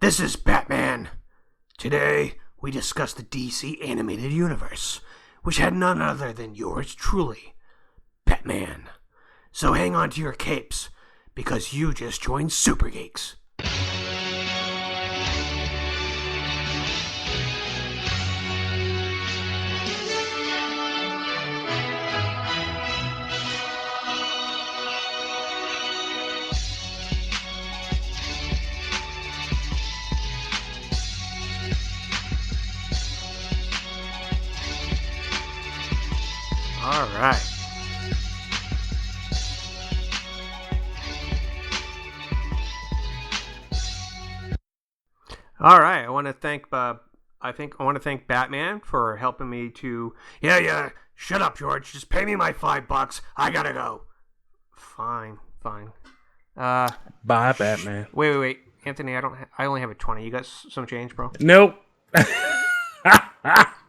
This is Batman. Today, we discuss the DC animated universe, which had none other than yours truly, Batman. So hang on to your capes, because you just joined Super Geeks. All right. All right. I want to thank Batman for helping me to. Yeah. Shut up, George. Just pay me my $5. I gotta go. Fine. Bye, Batman. Wait. Anthony, I only have a 20. You got some change, bro? Nope.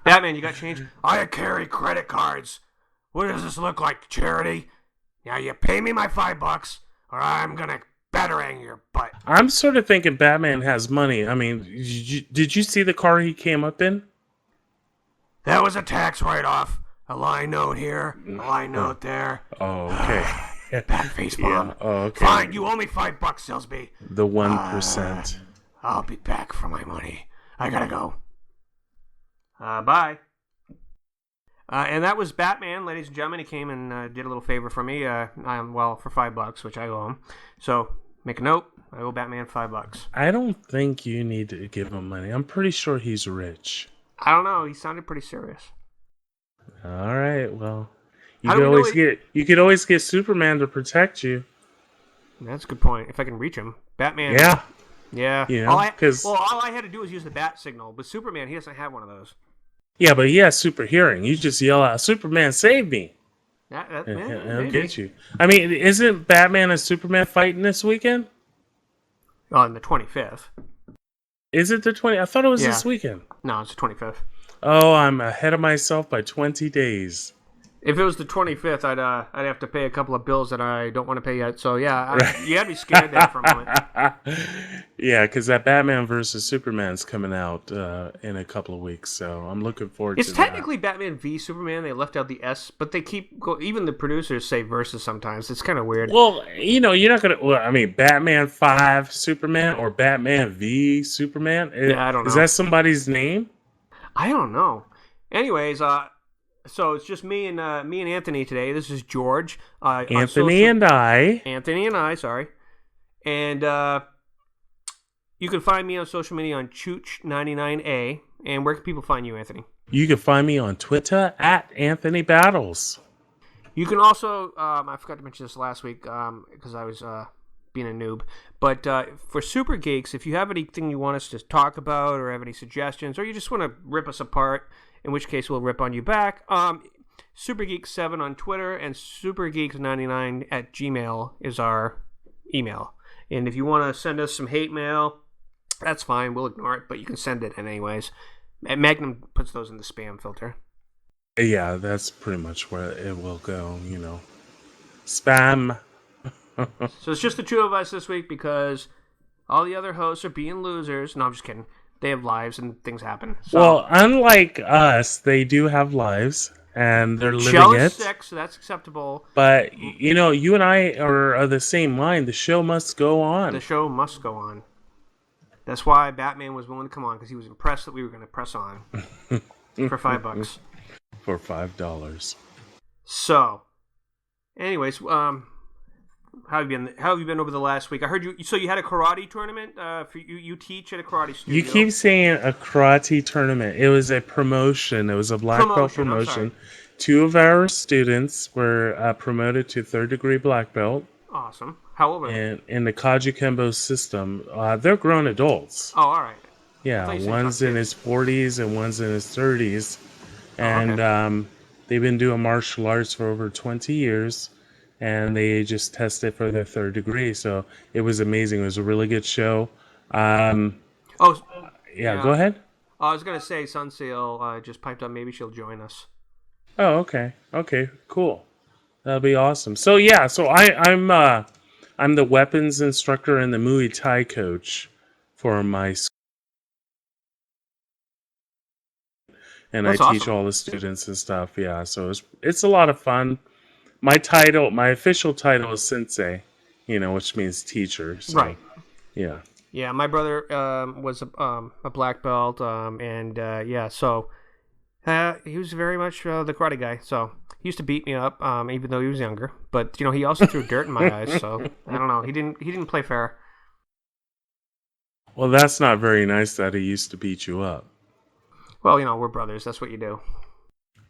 Batman, you got change? I carry credit cards. What does this look like, charity? Yeah, you pay me my $5, or I'm gonna batarang your butt. I'm sort of thinking Batman has money. I mean, did you see the car he came up in? That was a tax write-off. A line note here, a line note there. Oh, okay. Bad face bomb. Yeah. Oh, okay. Fine, you owe me $5, Selsby. The 1%. I'll be back for my money. I gotta go. Bye. And that was Batman, ladies and gentlemen. He came and did a little favor for me. For $5, which I owe him. So make a note. I owe Batman $5. I don't think you need to give him money. I'm pretty sure he's rich. I don't know. He sounded pretty serious. All right. Well, you could always get Superman to protect you. That's a good point. If I can reach him, Batman. Yeah. You know, all I had to do was use the bat signal. But Superman, he doesn't have one of those. Yeah, but he has super hearing. You just yell out, "Superman, save me!" And he'll get you. I mean, isn't Batman and Superman fighting this weekend? On the 25th. Is it the 20th? I thought it was this weekend. No, it's the 25th. Oh, I'm ahead of myself by 20 days. If it was the 25th, I'd have to pay a couple of bills that I don't want to pay yet. So yeah, you had me scared there for a moment. Yeah, because that Batman versus Superman's coming out in a couple of weeks, so I'm looking forward to that. It's technically Batman v Superman. They left out the S, but they even the producers say versus sometimes. It's kind of weird. Well, you're not gonna. Well, I mean, Batman 5 Superman or Batman v Superman. Yeah, I don't know. Is that somebody's name? I don't know. Anyways, so it's just me and Anthony today. This is George. Anthony and I, sorry. And you can find me on social media on Chooch99A. And where can people find you, Anthony? You can find me on Twitter at Anthony Battles. You can also, I forgot to mention this last week because I was being a noob. But for Super Geeks, if you have anything you want us to talk about or have any suggestions or you just want to rip us apart, in which case we'll rip on you back, SuperGeeks7 on Twitter and SuperGeeks99 at Gmail is our email. And if you want to send us some hate mail, that's fine. We'll ignore it, but you can send it anyways. Magnum puts those in the spam filter. Yeah, that's pretty much where it will go, Spam. So it's just the two of us this week because all the other hosts are being losers. No, I'm just kidding. They have lives and things happen. So, well, unlike us, they do have lives and they're living Shell it. is sick, so that's acceptable. But, you and I are of the same mind. The show must go on. The show must go on. That's why Batman was willing to come on because he was impressed that we were going to press on for $5. For $5. So, anyways, how have you been over the last week? I heard you. So you had a karate tournament. You teach at a karate studio. You keep saying a karate tournament. It was a promotion. It was a black belt promotion. Two of our students were promoted to third degree black belt. Awesome. How old are they? And in the Kajikembo system, they're grown adults. Oh, all right. Yeah, one's in his 40s and one's in his 30s, and they've been doing martial arts for over 20 years. And they just tested for their third degree, so it was amazing. It was a really good show. Go ahead. I was gonna say Sunseahl just piped up. Maybe she'll join us. Oh, okay. Okay, cool. That'll be awesome. So I'm the weapons instructor and the Muay Thai coach for my and I That's teach awesome. all the students and stuff. Yeah, so it's a lot of fun. My official title is sensei, which means teacher. So Right. yeah. Yeah, my brother was a black belt, and yeah, so he was very much the karate guy. So he used to beat me up, even though he was younger. But he also threw dirt in my eyes. So I don't know. He didn't play fair. Well, that's not very nice that he used to beat you up. Well, we're brothers. That's what you do.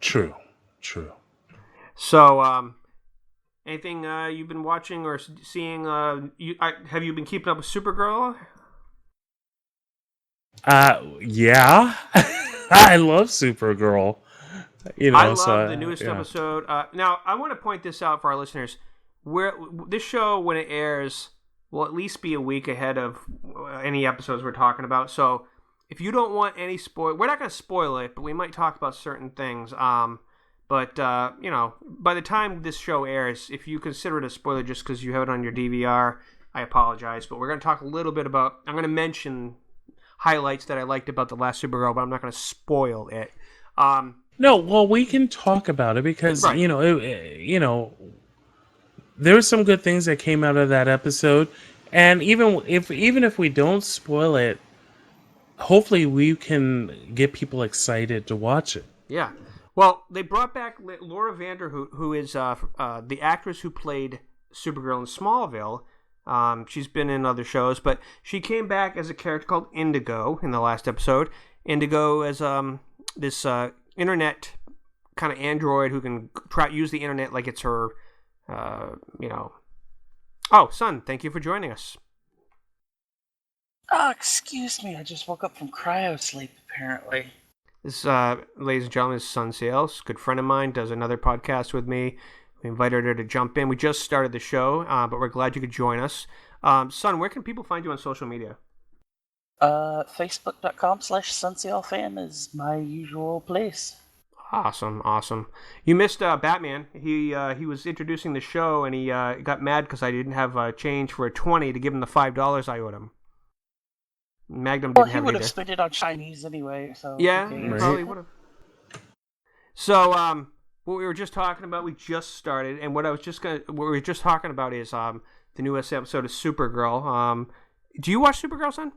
True. True. So anything you've been watching or seeing? Have you been keeping up with Supergirl? Yeah. I love Supergirl. I love the So newest yeah. episode. Now, I want to point this out for our listeners. Where this show, when it airs, will at least be a week ahead of any episodes we're talking about. So, if you don't want any spoil, we're not going to spoil it, but we might talk about certain things. But by the time this show airs, if you consider it a spoiler just because you have it on your DVR, I apologize. But we're going to talk a little bit about. I'm going to mention highlights that I liked about the last Supergirl, but I'm not going to spoil it. No, well, we can talk about it because Right. there's some good things that came out of that episode, and even if we don't spoil it, hopefully we can get people excited to watch it. Yeah. Well, they brought back Laura Vanderhoot, who is the actress who played Supergirl in Smallville. She's been in other shows, but she came back as a character called Indigo in the last episode. Indigo is this internet kind of android who can use the internet like it's her, Oh, son, thank you for joining us. Oh, excuse me. I just woke up from cryo sleep, apparently. This, ladies and gentlemen, is Sunseahl, a good friend of mine, does another podcast with me. We invited her to jump in. We just started the show, but we're glad you could join us. Son, where can people find you on social media? Facebook.com/SunseahlFan is my usual place. Awesome. You missed Batman. He was introducing the show, and he got mad because I didn't have change for a $20 to give him the $5 I owed him. Magnum didn't have it he would either. have spent it on Chinese anyway, so... Yeah, okay. he probably would have. So, what we were just talking about, we just started, and what we were just talking about is the newest episode of Supergirl. Do you watch Supergirl, son?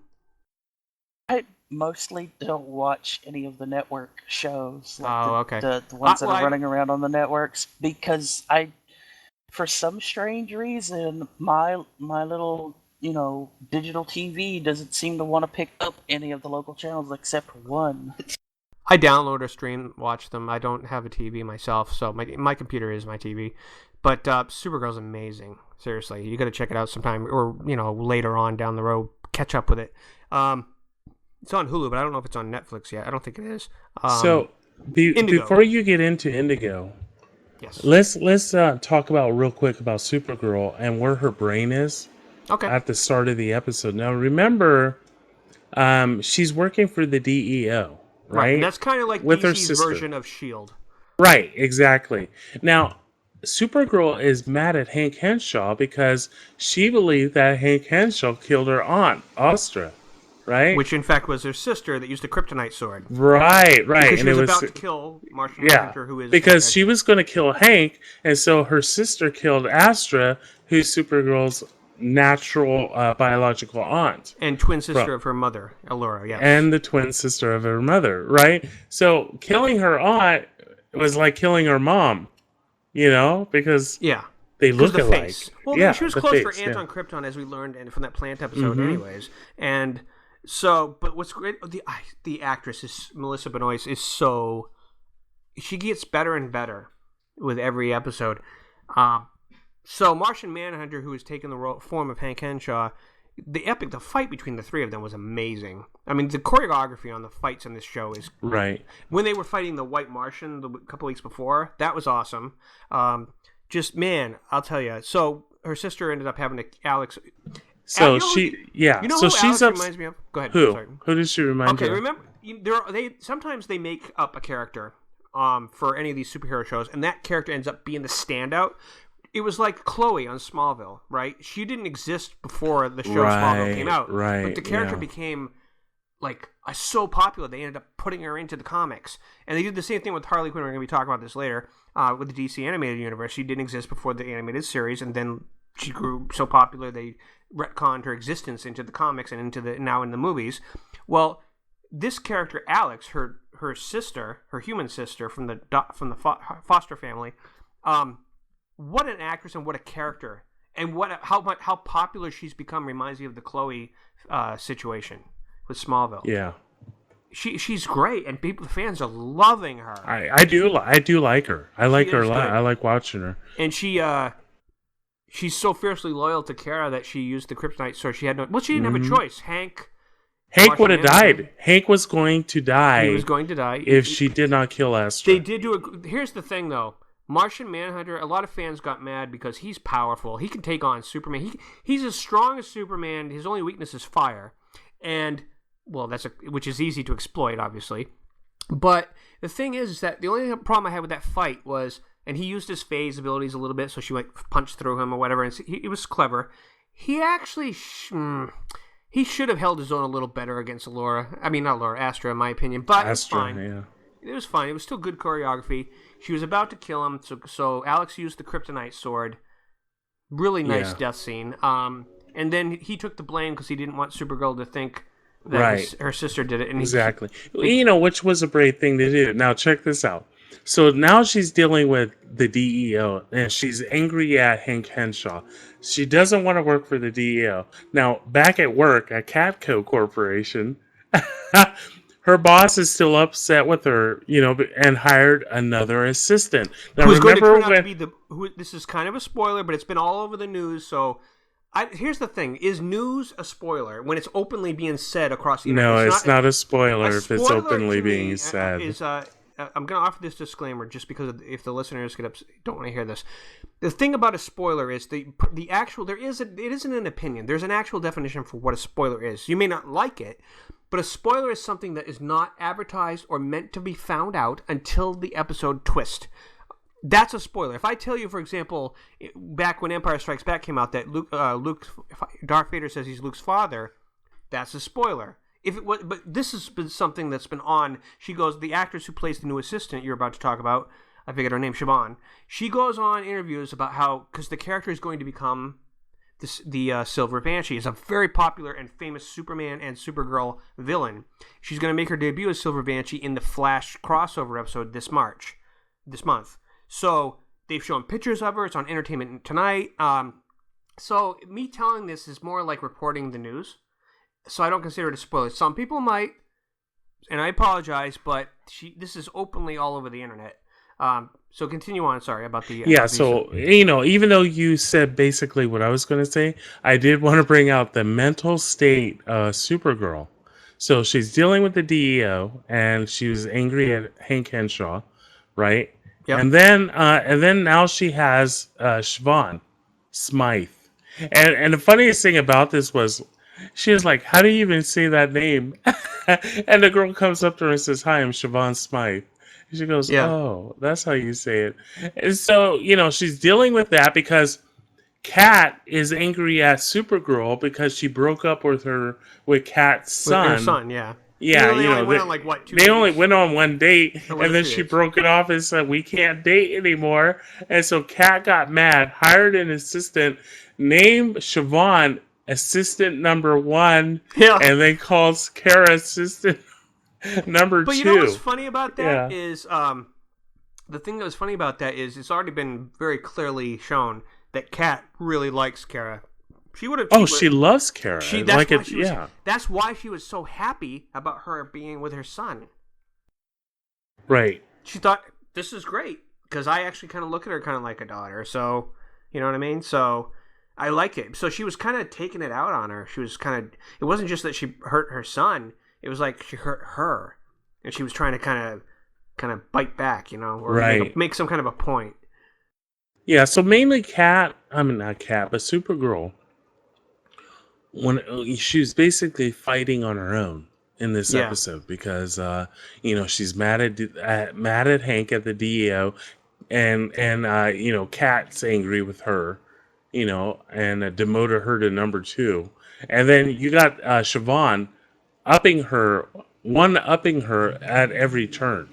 I mostly don't watch any of the network shows. Okay. The ones that are running around on the networks, because for some strange reason, my little, digital TV doesn't seem to want to pick up any of the local channels except one. I download or stream, watch them. I don't have a TV myself, so my computer is my TV. But Supergirl's amazing. Seriously, you got to check it out sometime, or later on down the road, catch up with it. It's on Hulu, but I don't know if it's on Netflix yet. I don't think it is. Before you get into Indigo, yes, let's talk about real quick about Supergirl and where her brain is. Okay. At the start of the episode. Now, remember, she's working for the DEO, right? And that's kind of like with her DC's sister. version of S.H.I.E.L.D. Right, exactly. Now, Supergirl is mad at Hank Henshaw because she believed that Hank Henshaw killed her aunt, Astra, right? Which, in fact, was her sister that used the kryptonite sword. Right. Because she and was about to kill Martian Manhunter, who is... because she was going to kill Hank, and so her sister killed Astra, who's Supergirl's natural biological aunt. And twin sister of her mother, Allura, yes. And the twin sister of her mother, right? So killing her aunt was like killing her mom, because they look alike. Face. Well, she was close for Anton Krypton, as we learned from that plant episode anyways. And so, but what's great, the actress, Melissa Benoist, is so... She gets better and better with every episode. So Martian Manhunter, who has taken the form of Hank Henshaw, the fight between the three of them was amazing. I mean, the choreography on the fights in this show is... Right. When they were fighting the White Martian a couple weeks before, that was awesome. I'll tell you. So her sister ended up having Alex... So who she's Alex reminds me of? Go ahead. Who? Sorry. Who does she remind you of? Okay, remember, sometimes they make up a character for any of these superhero shows, and that character ends up being the standout. It was like Chloe on Smallville, right? She didn't exist before the show Smallville came out. Right, but the character became like so popular they ended up putting her into the comics. And they did the same thing with Harley Quinn. We're going to be talking about this later with the DC animated universe. She didn't exist before the animated series, and then she grew so popular they retconned her existence into the comics and into the now in the movies. Well, this character Alex, her sister, her human sister from the Foster family, what an actress and what a character, and how popular she's become reminds me of the Chloe situation with Smallville. Yeah, she's great, and the fans are loving her. I do like her. I like her a lot. Good. I like watching her. And she's so fiercely loyal to Kara that she used the kryptonite sword. She didn't have a choice. Hank would have died. Hank was going to die. He was going to die if she did not kill Astra. They did do Here's the thing, though. Martian Manhunter, a lot of fans got mad because he's powerful. He can take on Superman. He's as strong as Superman. His only weakness is fire. And, well, which is easy to exploit, obviously. But the thing is that the only problem I had with that fight was, and he used his phase abilities a little bit, so she went punch through him or whatever, and he was clever. He actually... he should have held his own a little better against Astra, in my opinion. But Astra, it was fine. Yeah. It was fine. It was still good choreography. She was about to kill him, so Alex used the kryptonite sword. Really nice death scene. And then he took the blame because he didn't want Supergirl to think that her sister did it. And exactly. Which was a brave thing to do. Now, check this out. So now she's dealing with the DEO, and she's angry at Hank Henshaw. She doesn't want to work for the DEO. Now, back at work at Catco Corporation, her boss is still upset with her, and hired another assistant. Now, who's going to turn out to be this is kind of a spoiler, but it's been all over the news, so... here's the thing. Is news a spoiler when it's openly being said across the internet? No, it's not a spoiler if it's openly being said. I'm going to offer this disclaimer just because if the listeners don't want to hear this. The thing about a spoiler is the actual it isn't an opinion. There's an actual definition for what a spoiler is. You may not like it, but a spoiler is something that is not advertised or meant to be found out until the episode twist. That's a spoiler. If I tell you, for example, back when Empire Strikes Back came out, that Darth Vader says he's Luke's father, that's a spoiler. But this has been something that's been on. She goes, the actress who plays the new assistant you're about to talk about, I forget her name, Siobhan. She goes on interviews about how, because the character is going to become the Silver Banshee, is a very popular and famous Superman and Supergirl villain. She's going to make her debut as Silver Banshee in the Flash crossover episode this month. So they've shown pictures of her. It's on Entertainment Tonight. So me telling this is more like reporting the news. So I don't consider it a spoiler. Some people might, and I apologize, but this is openly all over the internet. So continue on. Sorry about the... even though you said basically what I was going to say, I did want to bring out the mental state of Supergirl. So she's dealing with the DEO, and she was angry at Hank Henshaw, right? Yep. And then now she has Siobhan Smythe. And the funniest thing about this was... she was like, how do you even say that name? And the girl comes up to her and says, hi, I'm Siobhan Smythe. And she goes, oh, that's how you say it. And so, she's dealing with that because Kat is angry at Supergirl because she broke up with Kat's son. With her son, yeah. Yeah, they only went on like, what, 2 days? They only went on one date, and then she broke it off and said, we can't date anymore. And so Kat got mad, hired an assistant, named Siobhan assistant number 1, and then calls Kara assistant number 2. But you know what's funny about that is the thing that was funny about that is it's already been very clearly shown that Kat really likes Kara. She loves Kara. That's why she was so happy about her being with her son. Right. She thought, this is great because I actually kind of look at her kind of like a daughter. So, you know what I mean? So I like it. So she was kind of taking it out on her. She was it wasn't just that she hurt her son. It was like she hurt her. And she was trying to kind of bite back, or make some kind of a point. Yeah, so mainly not Kat, but Supergirl. When she was basically fighting on her own in this episode because, she's mad at Hank at the DEO and Kat's angry with her. And demoted her to number 2. And then you got Siobhan, one-upping her at every turn.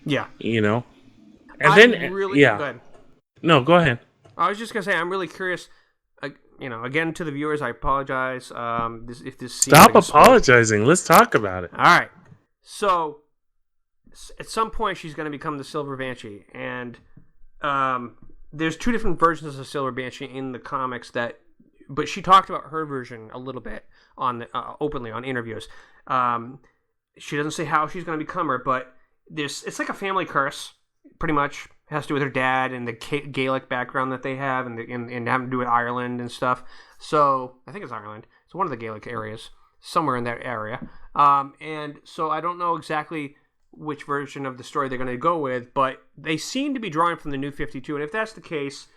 Yeah. You know? And then, Go ahead. No, go ahead. I was just gonna say I'm really curious. Again to the viewers, I apologize. If this Stop apologizing. Let's talk about it. All right. So at some point she's going to become the Silver Banshee, and there's two different versions of the Silver Banshee in the comics but she talked about her version a little bit on openly on interviews. She doesn't say how she's going to become her, but it's like a family curse, pretty much. It has to do with her dad and the Gaelic background that they have, and having to do with Ireland and stuff. So I think it's Ireland. It's one of the Gaelic areas, somewhere in that area. And so I don't know exactly which version of the story they're going to go with, but they seem to be drawing from the New 52. And if that's the case,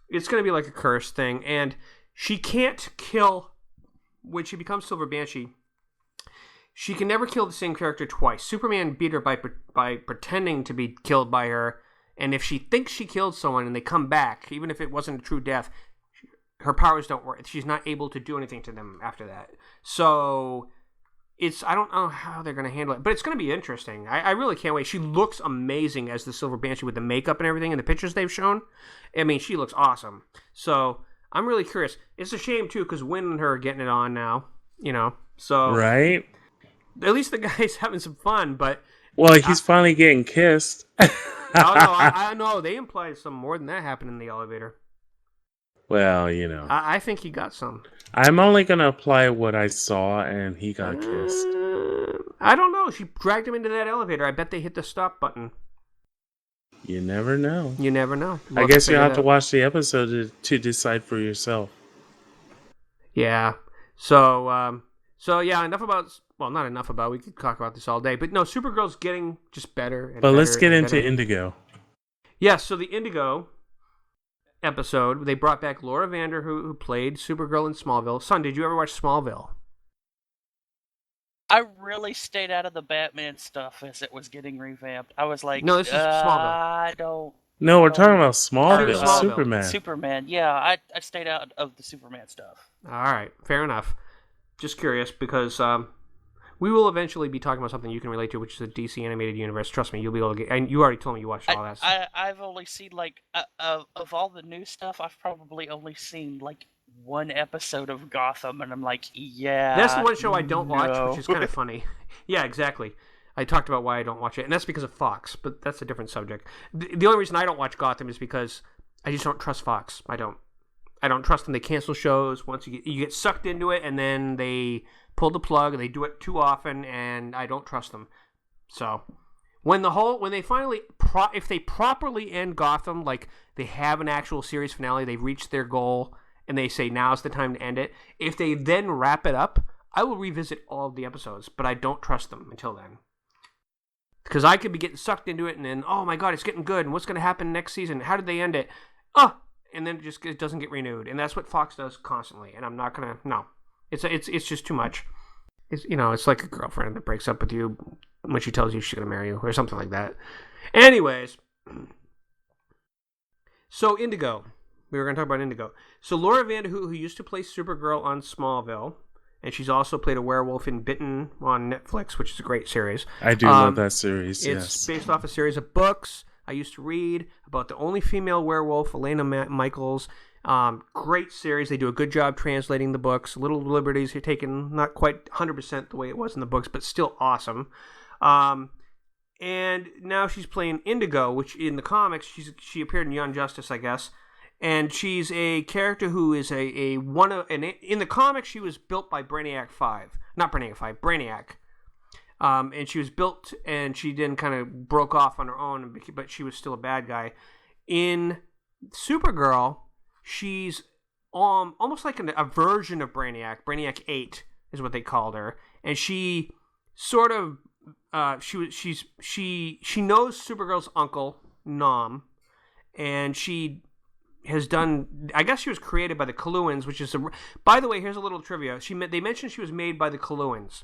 it's going to be like a curse thing. And she can't kill, when she becomes Silver Banshee, she can never kill the same character twice. Superman beat her by pretending to be killed by her. And if she thinks she killed someone and they come back, even if it wasn't a true death, her powers don't work. She's not able to do anything to them after that. So I don't know how they're going to handle it, but it's going to be interesting. I really can't wait. She looks amazing as the Silver Banshee with the makeup and everything in the pictures they've shown. I mean, she looks awesome. So I'm really curious. It's a shame, too, because Wynn and her are getting it on now, so... Right? At least the guy's having some fun, but... Well, he's finally getting kissed. Oh, no, I know. They implied some more than that happened in the elevator. Well, I think he got some. I'm only going to apply what I saw, and he got kissed. I don't know. She dragged him into that elevator. I bet they hit the stop button. You never know. You never know. I guess you have to watch the episode to decide for yourself. Yeah. So yeah, enough about... Well, not enough about... We could talk about this all day. But no, Supergirl's getting just better and better. But let's get into Indigo. Yeah, so the Indigo episode, they brought back Laura Vander, who played Supergirl in Smallville. Son, did you ever watch Smallville? I really stayed out of the Batman stuff as it was getting revamped. I was like, no, this is Smallville. I don't... No, we're talking about Smallville. Superman. Superman, yeah. I stayed out of the Superman stuff. All right, fair enough. Just curious, because we will eventually be talking about something you can relate to, which is the DC animated universe. Trust me, you'll be able to get... And you already told me you watched all that stuff. I've only seen, of all the new stuff, I've probably only seen, one episode of Gotham, and I'm like, yeah... That's the one show I don't watch, which is kind of funny. Yeah, exactly. I talked about why I don't watch it, and that's because of Fox, but that's a different subject. The only reason I don't watch Gotham is because I just don't trust Fox. I don't trust them. They cancel shows once you get sucked into it, and then they pull the plug, and they do it too often, and I don't trust them. So when they finally if they properly end Gotham, like they have an actual series finale, they've reached their goal, and they say now's the time to end it. If they then wrap it up, I will revisit all of the episodes, but I don't trust them until then. Because I could be getting sucked into it, and then, oh my god, it's getting good, and what's going to happen next season? How did they end it? And then it doesn't get renewed, and that's what Fox does constantly. And I'm not gonna. No, it's just too much. It's like a girlfriend that breaks up with you when she tells you she's gonna marry you or something like that. Anyways, so Indigo, we were gonna talk about Indigo. So Laura Vander, who used to play Supergirl on Smallville, and she's also played a werewolf in Bitten on Netflix, which is a great series. I do love that series. It's based off a series of books I used to read about the only female werewolf, Elena Michaels. Great series. They do a good job translating the books. Little liberties here taken, not quite 100% the way it was in the books, but still awesome. And now she's playing Indigo, which in the comics, she appeared in Young Justice, I guess. And she's a character who is and in the comics, she was built by Brainiac 5. Not Brainiac 5, Brainiac. And she was built, and she then kind of broke off on her own, but she was still a bad guy. In Supergirl, she's almost like a version of Brainiac. Brainiac 8 is what they called her, and she sort of she knows Supergirl's uncle Nom, and she has done. I guess she was created by the Kaluans, which is by the way, here's a little trivia. They mentioned she was made by the Kaluans.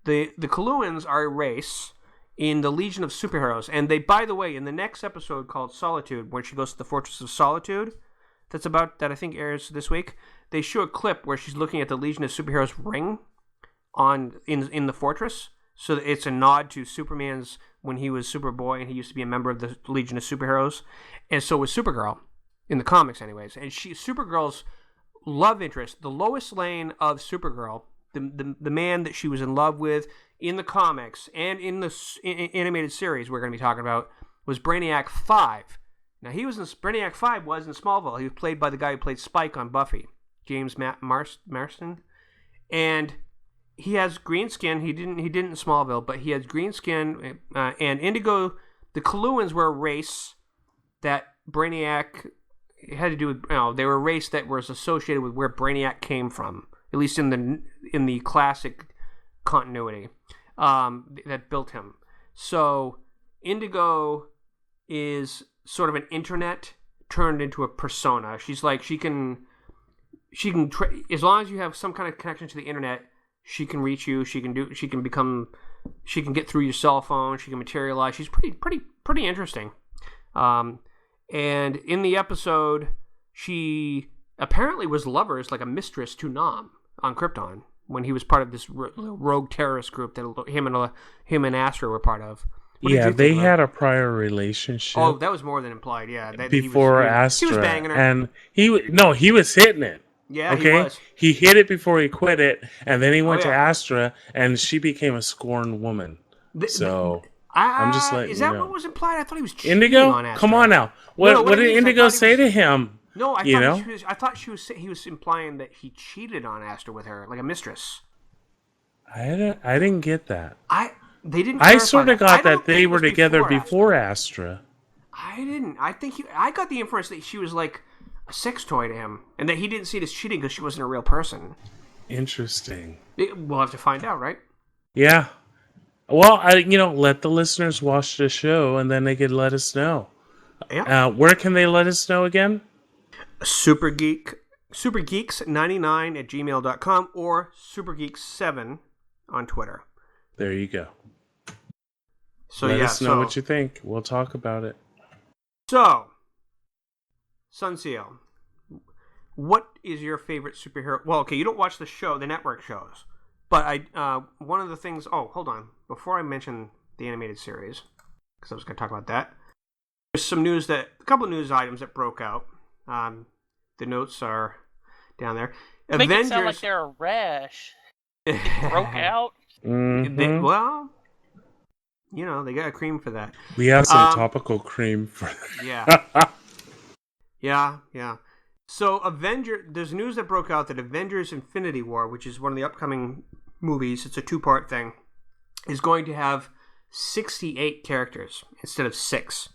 The Kaluans are a race in the Legion of Superheroes, and they, by the way, in the next episode called Solitude, where she goes to the Fortress of Solitude, that I think airs this week, they show a clip where she's looking at the Legion of Superheroes ring. in the fortress. So it's a nod to Superman's when he was Superboy and he used to be a member of the Legion of Superheroes, and so was Supergirl in the comics, anyways. And Supergirl's love interest, the Lois Lane of Supergirl, the man that she was in love with in the comics and in the animated series we're going to be talking about, was Brainiac 5. Now, Brainiac 5 was in Smallville. He was played by the guy who played Spike on Buffy, James Marston. And he has green skin. He didn't in Smallville, but he has green skin. And Indigo, the Coluans were a race that Brainiac had to do with. They were a race that was associated with where Brainiac came from, at least in the classic continuity that built him. So Indigo is sort of an internet turned into a persona. She's like she can as long as you have some kind of connection to the internet, she can reach you. She can get through your cell phone. She can materialize. She's pretty interesting. And in the episode, she apparently was lovers, like a mistress to Nam on Krypton when he was part of this rogue terrorist group that him and Astra were part of. Yeah, they had a prior relationship. Oh, that was more than implied. Yeah, before Astra, he was banging her, and he was hitting it. Yeah, okay? He was. He hit it before he quit it, and then he went to Astra, and she became a scorned woman. I'm just like, is that what was implied? I thought he was cheating Indigo? on Astra. Come on now. What did Indigo say to him? No, I thought he was implying that he cheated on Astra with her, like a mistress. I didn't get that. They didn't. I sort of got that they were together before Astra. I didn't. I think I got the inference that she was like a sex toy to him, and that he didn't see it as cheating because she wasn't a real person. Interesting. We'll have to find out, right? Yeah. Well, let the listeners watch the show, and then they could let us know. Yeah. Where can they let us know again? Supergeeks99@gmail.com or Supergeeks7 on Twitter. There you go. So let us know what you think. We'll talk about it. So, Sunseahl, what is your favorite superhero? Well, okay, you don't watch the show, the network shows, but one of the things. Oh, hold on. Before I mention the animated series, because I was going to talk about that, there's some news a couple of news items that broke out. The notes are down there. Make it sound like they're a rash. Broke out. Mm-hmm. They got a cream for that. We have some topical cream for that. Yeah. So there's news that broke out that Avengers Infinity War, which is one of the upcoming movies, it's a 2-part thing, is going to have 68 characters instead of 6.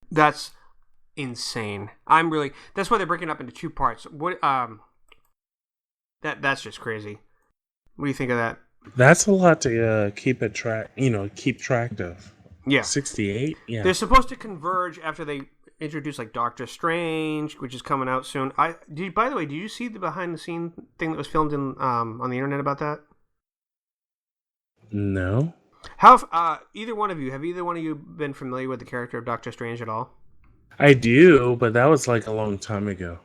That's insane. That's why they're breaking it up into 2 parts. That's just crazy. What do you think of that? That's a lot to keep track of. Yeah. 68? Yeah. They're supposed to converge after they introduce like Doctor Strange, which is coming out soon. By the way, did you see the behind the scene thing that was filmed on the internet about that? No. Have either one of you been familiar with the character of Doctor Strange at all? I do, but that was like a long time ago.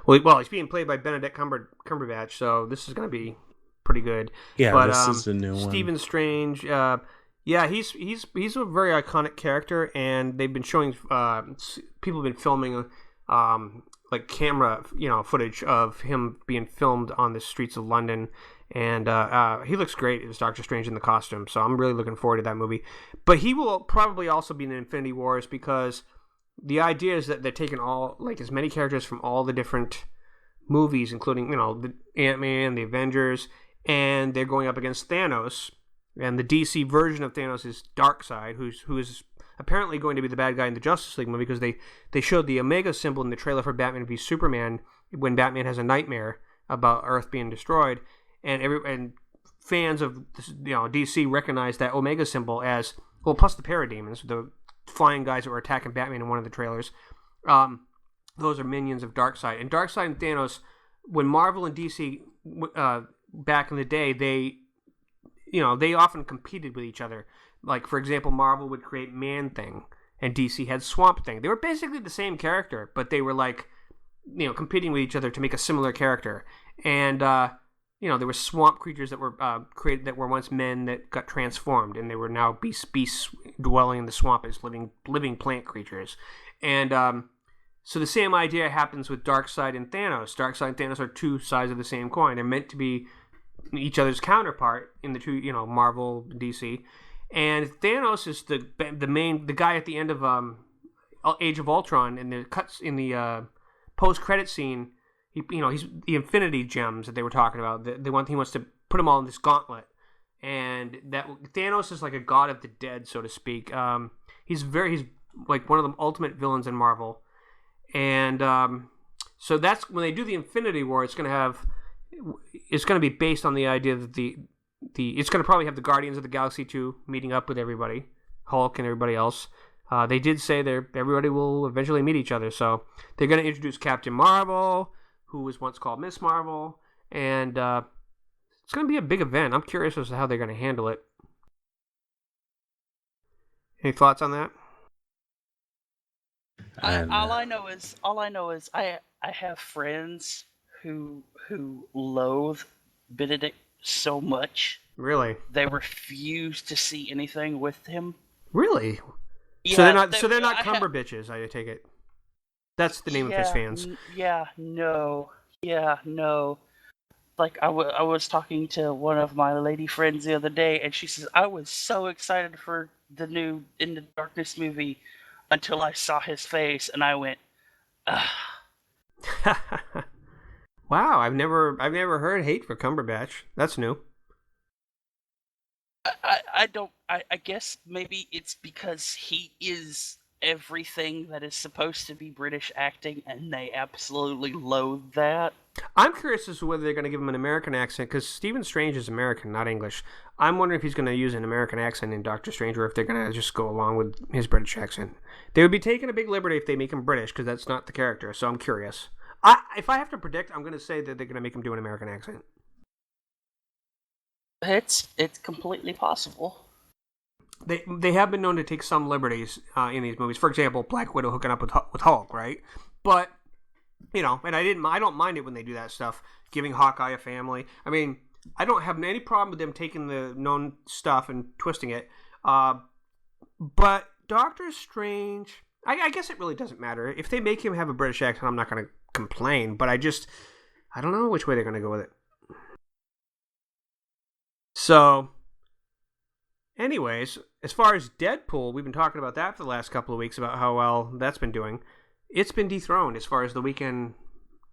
Well, he's being played by Benedict Cumberbatch, so this is going to be pretty good. Yeah, but this is the new one. Stephen Strange, he's a very iconic character, and they've been showing people have been filming like camera footage of him being filmed on the streets of London, and he looks great as Doctor Strange in the costume. So I'm really looking forward to that movie. But he will probably also be in Infinity Wars because the idea is that they're taking as many characters from all the different movies, including the Ant-Man, the Avengers, and they're going up against Thanos. And the DC version of Thanos is Darkseid, who is apparently going to be the bad guy in the Justice League movie, because they showed the Omega symbol in the trailer for Batman v Superman when Batman has a nightmare about Earth being destroyed, and fans of DC recognize that Omega symbol as well, plus the Parademons, the flying guys that were attacking Batman in one of the trailers. Those are minions of Darkseid. And Darkseid and Thanos, when Marvel and DC back in the day, they often competed with each other. Like, for example, Marvel would create Man-Thing, and DC had Swamp Thing. They were basically the same character, but they were competing with each other to make a similar character. And there were swamp creatures that were created that were once men that got transformed, and they were now beasts dwelling in the swamp as living plant creatures. And so the same idea happens with Darkseid and Thanos. Darkseid and Thanos are two sides of the same coin. They're meant to be each other's counterpart in the two, Marvel, DC. And Thanos is the guy at the end of Age of Ultron, in the post-credit scene. He's the Infinity Gems that they were talking about. He wants to put them all in this gauntlet, and that Thanos is like a god of the dead, so to speak. He's like one of the ultimate villains in Marvel, and so that's when they do the Infinity War. It's going to be based on the idea that it's going to probably have the Guardians of the Galaxy 2 meeting up with everybody, Hulk and everybody else. They did say everybody will eventually meet each other, so they're going to introduce Captain Marvel, who was once called Miss Marvel, and it's going to be a big event. I'm curious as to how they're going to handle it. Any thoughts on that? All I know is I have friends who loathe Benedict so much. Really? They refuse to see anything with him. Really? Yeah, so they're not Cumberbitches, I take it. That's the name of his fans. No. Like, I was talking to one of my lady friends the other day, and she says, I was so excited for the new In the Darkness movie until I saw his face, and I went, ugh. Wow, I've never heard hate for Cumberbatch. That's new. I guess maybe it's because he is everything that is supposed to be British acting, and they absolutely loathe that. I'm curious as to whether they're going to give him an American accent, because Stephen Strange is American, not English. I'm wondering if he's going to use an American accent in Doctor Strange, or if they're going to just go along with his British accent. They would be taking a big liberty if they make him British, because that's not the character, so I'm curious. If I have to predict, I'm going to say that they're going to make him do an American accent. It's completely possible. They have been known to take some liberties in these movies. For example, Black Widow hooking up with Hulk, right? But and I don't mind it when they do that stuff, giving Hawkeye a family. I mean, I don't have any problem with them taking the known stuff and twisting it. But Doctor Strange, I guess it really doesn't matter if they make him have a British accent. I'm not going to complain, but I don't know which way they're going to go with it. So, anyways, as far as Deadpool, we've been talking about that for the last couple of weeks, about how well that's been doing. It's been dethroned as far as the weekend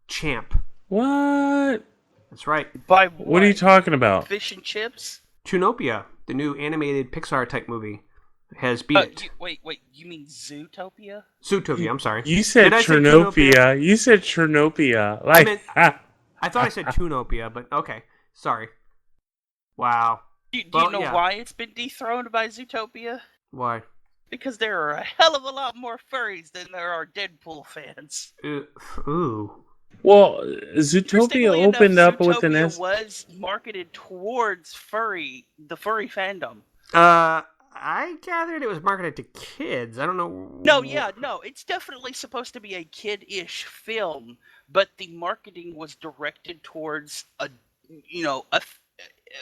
champ. What? That's right. By what are you talking about? Fish and chips? Toonopia, the new animated Pixar-type movie, has beat it. Wait, you mean Zootopia? Zootopia, I'm sorry. You said Chernopia. You said Chernopia. I thought I said Toonopia, but okay. Sorry. Wow. Do you know why it's been dethroned by Zootopia? Why? Because there are a hell of a lot more furries than there are Deadpool fans. Ooh. Well, Zootopia opened up with an Zootopia was marketed towards the furry fandom. I gathered it was marketed to kids. I don't know. No, it's definitely supposed to be a kid-ish film, but the marketing was directed towards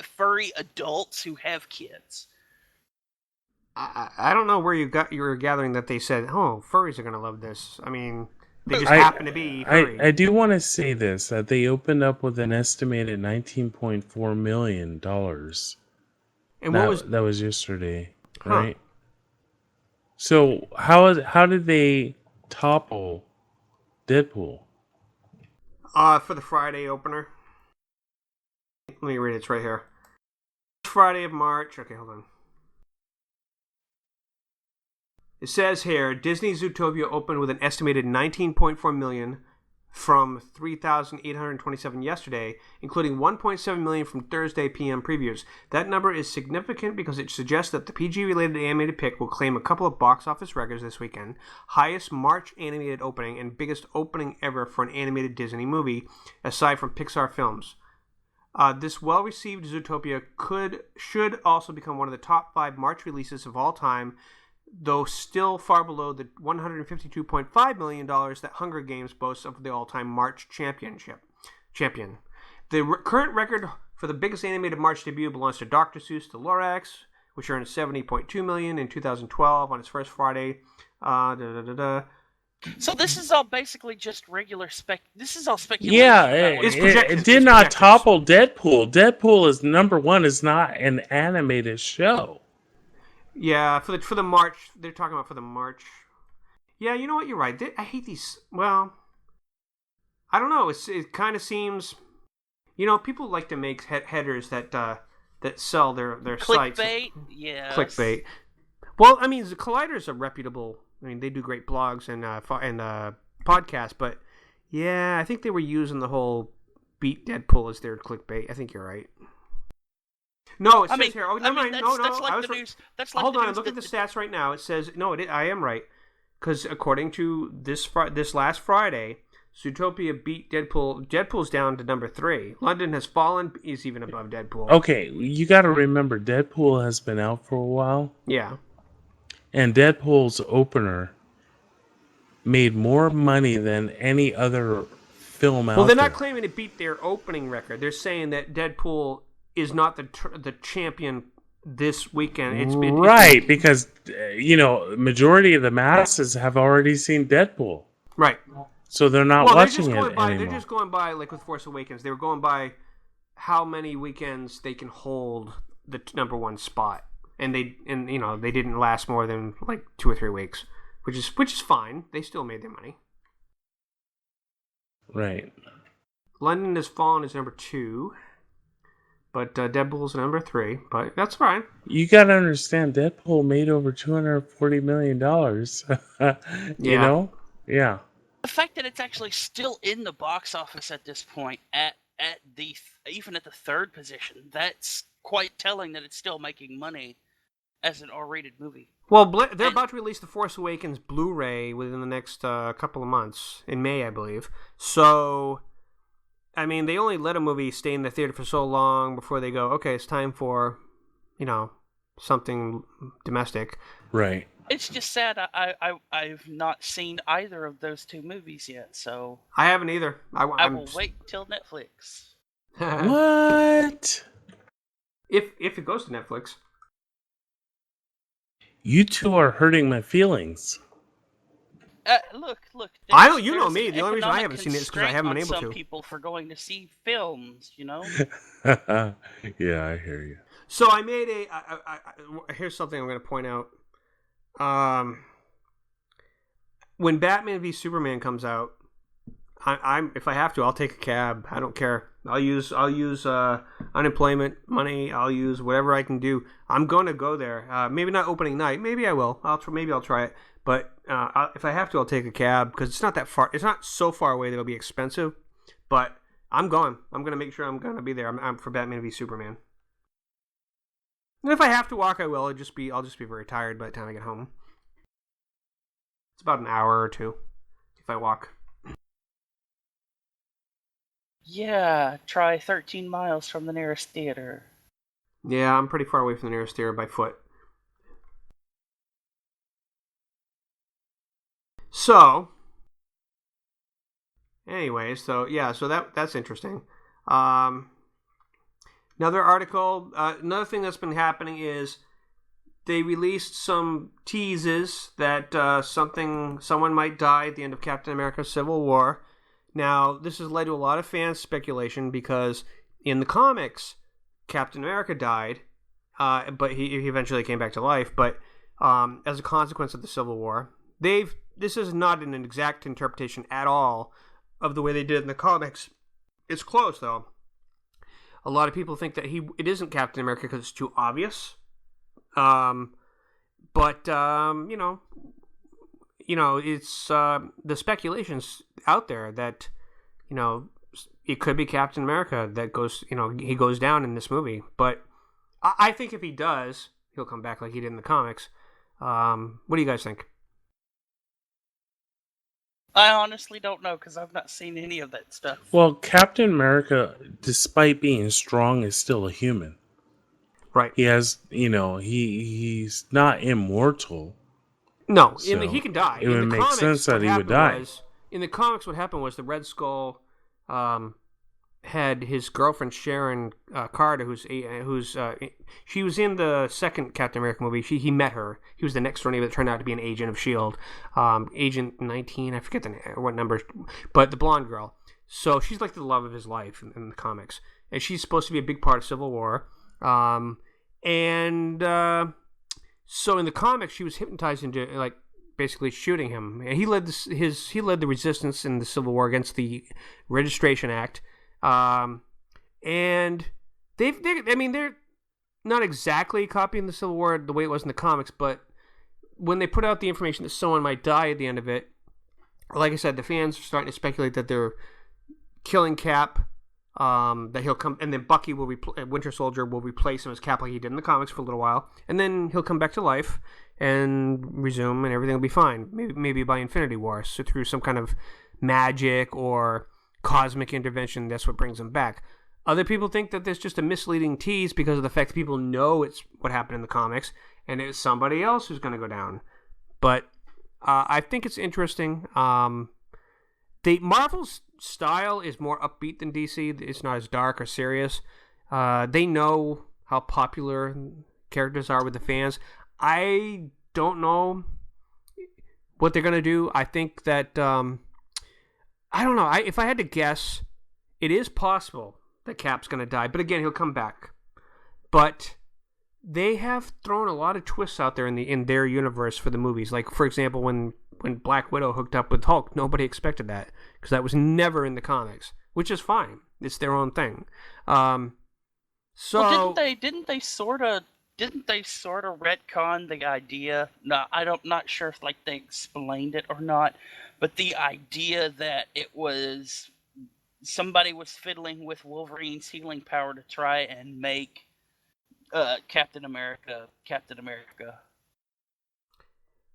furry adults who have kids. I don't know where you were gathering that they said, oh, furries are going to love this. I mean, they just happen to be furry. I do want to say this, that they opened up with an estimated $19.4 million. And that was yesterday, right? So how did they topple Deadpool? For the Friday opener. Let me read it. It's right here. Friday of March. Okay, hold on. It says here, Disney's Zootopia opened with an estimated $19.4 million from 3,827 yesterday, including 1.7 million from Thursday PM previews. That number is significant because it suggests that the PG-related animated pick will claim a couple of box office records this weekend, highest March animated opening and biggest opening ever for an animated Disney movie, aside from Pixar films. This well-received Zootopia should also become one of the top 5 March releases of all time, though still far below the $152.5 million that Hunger Games boasts of the all-time March champion. The current record for the biggest animated March debut belongs to Dr. Seuss to Lorax, which earned $70.2 million in 2012 on its first Friday. So this is all basically just regular This is all speculation. Yeah, It's it did not topple Deadpool. Deadpool is number one. Is not an animated show. Yeah, for the March, they're talking about for the March. Yeah, you know what? You're right. I hate these. Well, I don't know. It kind of seems, people like to make headers that sell their sites. Clickbait, yeah. Clickbait. Well, I mean, the Collider's a reputable. I mean, they do great blogs and podcasts, but yeah, I think they were using the whole beat Deadpool as their clickbait. I think you're right. No, it says here. Oh, never mind. No. That's like the news. That's like hold the on. news Look at the stats right now. It says no. I am right because according to this last Friday, Zootopia beat Deadpool. Deadpool's down to number 3. London Has Fallen is even above Deadpool. Okay, you got to remember Deadpool has been out for a while. Yeah. And Deadpool's opener made more money than any other film out there. Well, they're not claiming it beat their opening record. They're saying that Deadpool is not the champion this weekend. Right, because majority of the masses have already seen Deadpool. Right. So they're not watching it anymore. They're just going by, like with Force Awakens, they were going by how many weekends they can hold the number 1 spot. And they didn't last more than like 2 or 3 weeks, which is fine. They still made their money. Right. London Has Fallen is number 2, but Deadpool's number 3. But that's fine. You got to understand, Deadpool made over $240 million. You know? Yeah. The fact that it's actually still in the box office at this point, even at the 3rd position, that's quite telling that it's still making money as an R-rated movie. Well, they're about to release The Force Awakens Blu-ray within the next couple of months, in May, I believe. So, I mean, they only let a movie stay in the theater for so long before they go, okay, it's time for, something domestic. Right. It's just sad. I've not seen either of those 2 movies yet, so I haven't either. I will wait till Netflix. What? If it goes to Netflix. You two are hurting my feelings. Look. I know you know me. The only reason I haven't seen it is because I haven't been able to. Some people for going to see films, Yeah, I hear you. So I made here's something I'm going to point out. When Batman v Superman comes out, I'm if I have to, I'll take a cab. I don't care. I'll use unemployment money. I'll use whatever I can do. I'm going to go there. Maybe not opening night. Maybe I will. Maybe I'll try it. But if I have to, I'll take a cab because it's not that far. It's not so far away that it'll be expensive. But I'm going. I'm going to make sure I'm going to be there. I'm for Batman v Superman. And if I have to walk, I will. I'll just be very tired by the time I get home. It's about an hour or 2 if I walk. Yeah, try 13 miles from the nearest theater. Yeah, I'm pretty far away from the nearest theater by foot. So, anyways, so that's interesting. Another article, another thing that's been happening is they released some teases that someone might die at the end of Captain America: Civil War. Now, this has led to a lot of fan speculation because in the comics, Captain America died, but he eventually came back to life. But as a consequence of the Civil War, this is not an exact interpretation at all of the way they did in the comics. It's close, though. A lot of people think that it isn't Captain America because it's too obvious. But it's the speculation's out there that, it could be Captain America that goes, he goes down in this movie. But I think if he does, he'll come back like he did in the comics. What do you guys think? I honestly don't know because I've not seen any of that stuff. Well, Captain America, despite being strong, is still a human. Right. He has, he's not immortal. No, so he can die. It would make sense that he would die. In the comics, what happened was the Red Skull had his girlfriend Sharon Carter, she was in the second Captain America movie. He met her. He was the next door neighbor that turned out to be an agent of Shield, Agent 19. I forget what number, but the blonde girl. So she's like the love of his life in the comics, and she's supposed to be a big part of Civil War. So in the comics, she was hypnotized into like basically shooting him. And he led the resistance in the Civil War against the Registration Act. And they're not exactly copying the Civil War the way it was in the comics, but when they put out the information that someone might die at the end of it, like I said, the fans are starting to speculate that they're killing Cap, that he'll come, and then Bucky Winter Soldier will replace him as Cap like he did in the comics for a little while, and then he'll come back to life and resume, and everything will be fine. Maybe by Infinity War, so through some kind of magic or cosmic intervention, that's what brings him back. Other people think that there's just a misleading tease because of the fact that people know it's what happened in the comics, and it's somebody else who's going to go down. But I think it's interesting. The Marvel's style is more upbeat than DC. It's not as dark or serious. They know how popular characters are with the fans. I don't know what they're going to do. I think that I don't know. If I had to guess, it is possible that Cap's going to die. But again, he'll come back. But they have thrown a lot of twists out there in their universe for the movies. Like, for example, when Black Widow hooked up with Hulk, nobody expected that because that was never in the comics, which is fine. It's their own thing. Well, didn't they sort of retcon the idea? No, not sure if like they explained it or not, but the idea that it was somebody was fiddling with Wolverine's healing power to try and make Captain America.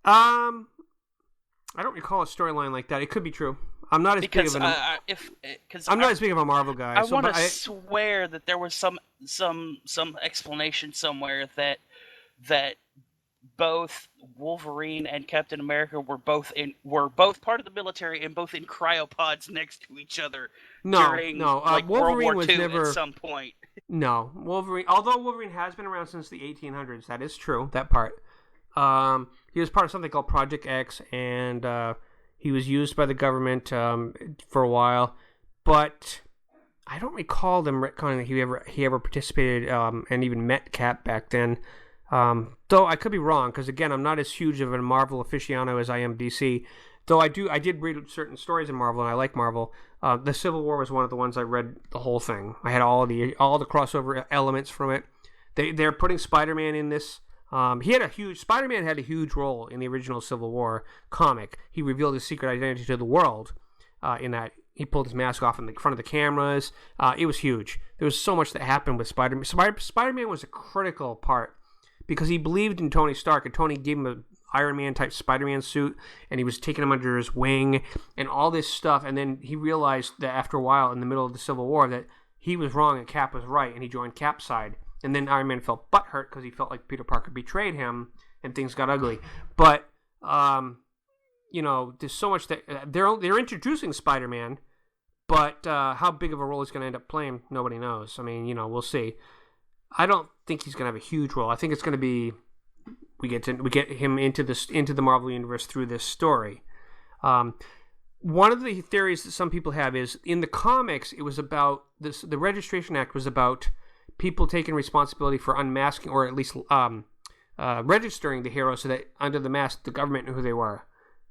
I don't recall a storyline like that. It could be true. I'm not as big of a Marvel guy. I want to swear that there was some explanation somewhere that both Wolverine and Captain America were both part of the military and both in cryopods next to each other during Wolverine World War was II never at some point. No, Wolverine. Although Wolverine has been around since the 1800s, that is true. That part. He was part of something called Project X, and he was used by the government for a while. But I don't recall them retconning that he ever participated and even met Cap back then. Though I could be wrong, because again, I'm not as huge of a Marvel aficionado as I am DC. Though I did read certain stories in Marvel, and I like Marvel. The Civil War was one of the ones I read the whole thing. I had all the crossover elements from it. They're putting Spider-Man in this. Spider-Man had a huge role in the original Civil War comic. He revealed his secret identity to the world in that. He pulled his mask off in the front of the cameras. It was huge. There was so much that happened with Spider-Man. Spider-Man was a critical part because he believed in Tony Stark, and Tony gave him a Iron Man type Spider-Man suit, and he was taking him under his wing and all this stuff. And then he realized that after a while, in the middle of the Civil War, that he was wrong and Cap was right, and he joined Cap's side. And then Iron Man felt butthurt because he felt like Peter Parker betrayed him, and things got ugly. But there's so much that they're introducing Spider-Man, but how big of a role he's going to end up playing, nobody knows. I mean, we'll see. I don't think he's going to have a huge role. I think it's going to be we get him into the Marvel universe through this story. One of the theories that some people have is in the comics, it was about this. The Registration Act was about people taking responsibility for unmasking, or at least registering the heroes, so that under the mask, the government knew who they were.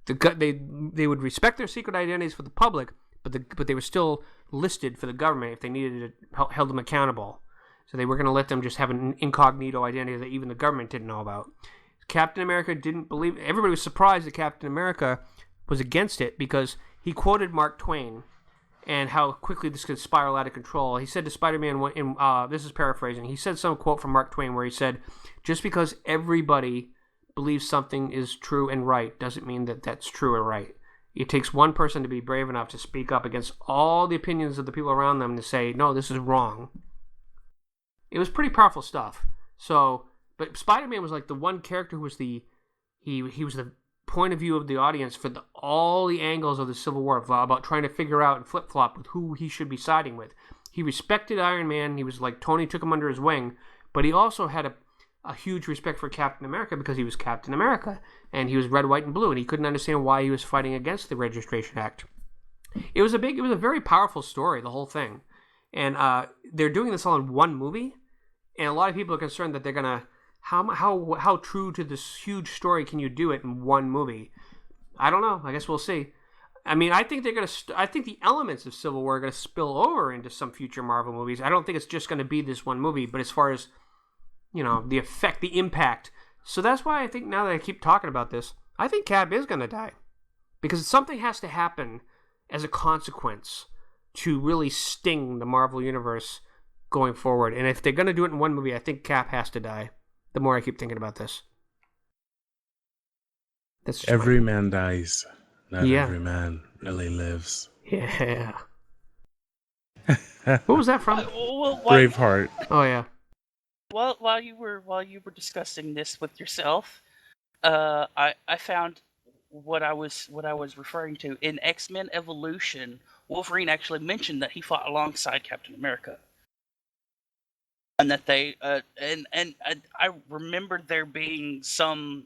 They would respect their secret identities for the public, but they were still listed for the government if they needed to held them accountable. So they were going to let them just have an incognito identity that even the government didn't know about. Captain America didn't believe. Everybody was surprised that Captain America was against it because he quoted Mark Twain and how quickly this could spiral out of control. He said to Spider-Man, this is paraphrasing, he said some quote from Mark Twain where he said, just because everybody believes something is true and right doesn't mean that that's true or right. It takes one person to be brave enough to speak up against all the opinions of the people around them to say, no, this is wrong. It was pretty powerful stuff. But Spider-Man was like the one character who was he was the point of view of the audience for all the angles of the Civil War about trying to figure out and flip-flop with who he should be siding with. he respected Iron Man. He was like, Tony took him under his wing, but he also had a huge respect for Captain America because he was Captain America, and he was red, white, and blue, and he couldn't understand why he was fighting against the Registration Act. It was a very powerful story, the whole thing. And they're doing this all in one movie, and a lot of people are concerned that they're gonna how true to this huge story can you do it in one movie? I don't know. I guess we'll see. I mean, I think they're gonna. I think the elements of Civil War are gonna spill over into some future Marvel movies. I don't think it's just gonna be this one movie. But as far as the effect, the impact. So that's why I think now that I keep talking about this, I think Cap is gonna die because something has to happen as a consequence to really sting the Marvel Universe going forward. And if they're going to do it in one movie, I think Cap has to die. The more I keep thinking about this. That's every man dies. Not every man really lives. Yeah. What was that from? Braveheart. Oh yeah. Well, while you were discussing this with yourself, I found what I was referring to in X-Men Evolution. Wolverine actually mentioned that he fought alongside Captain America, and that they and I remembered there being some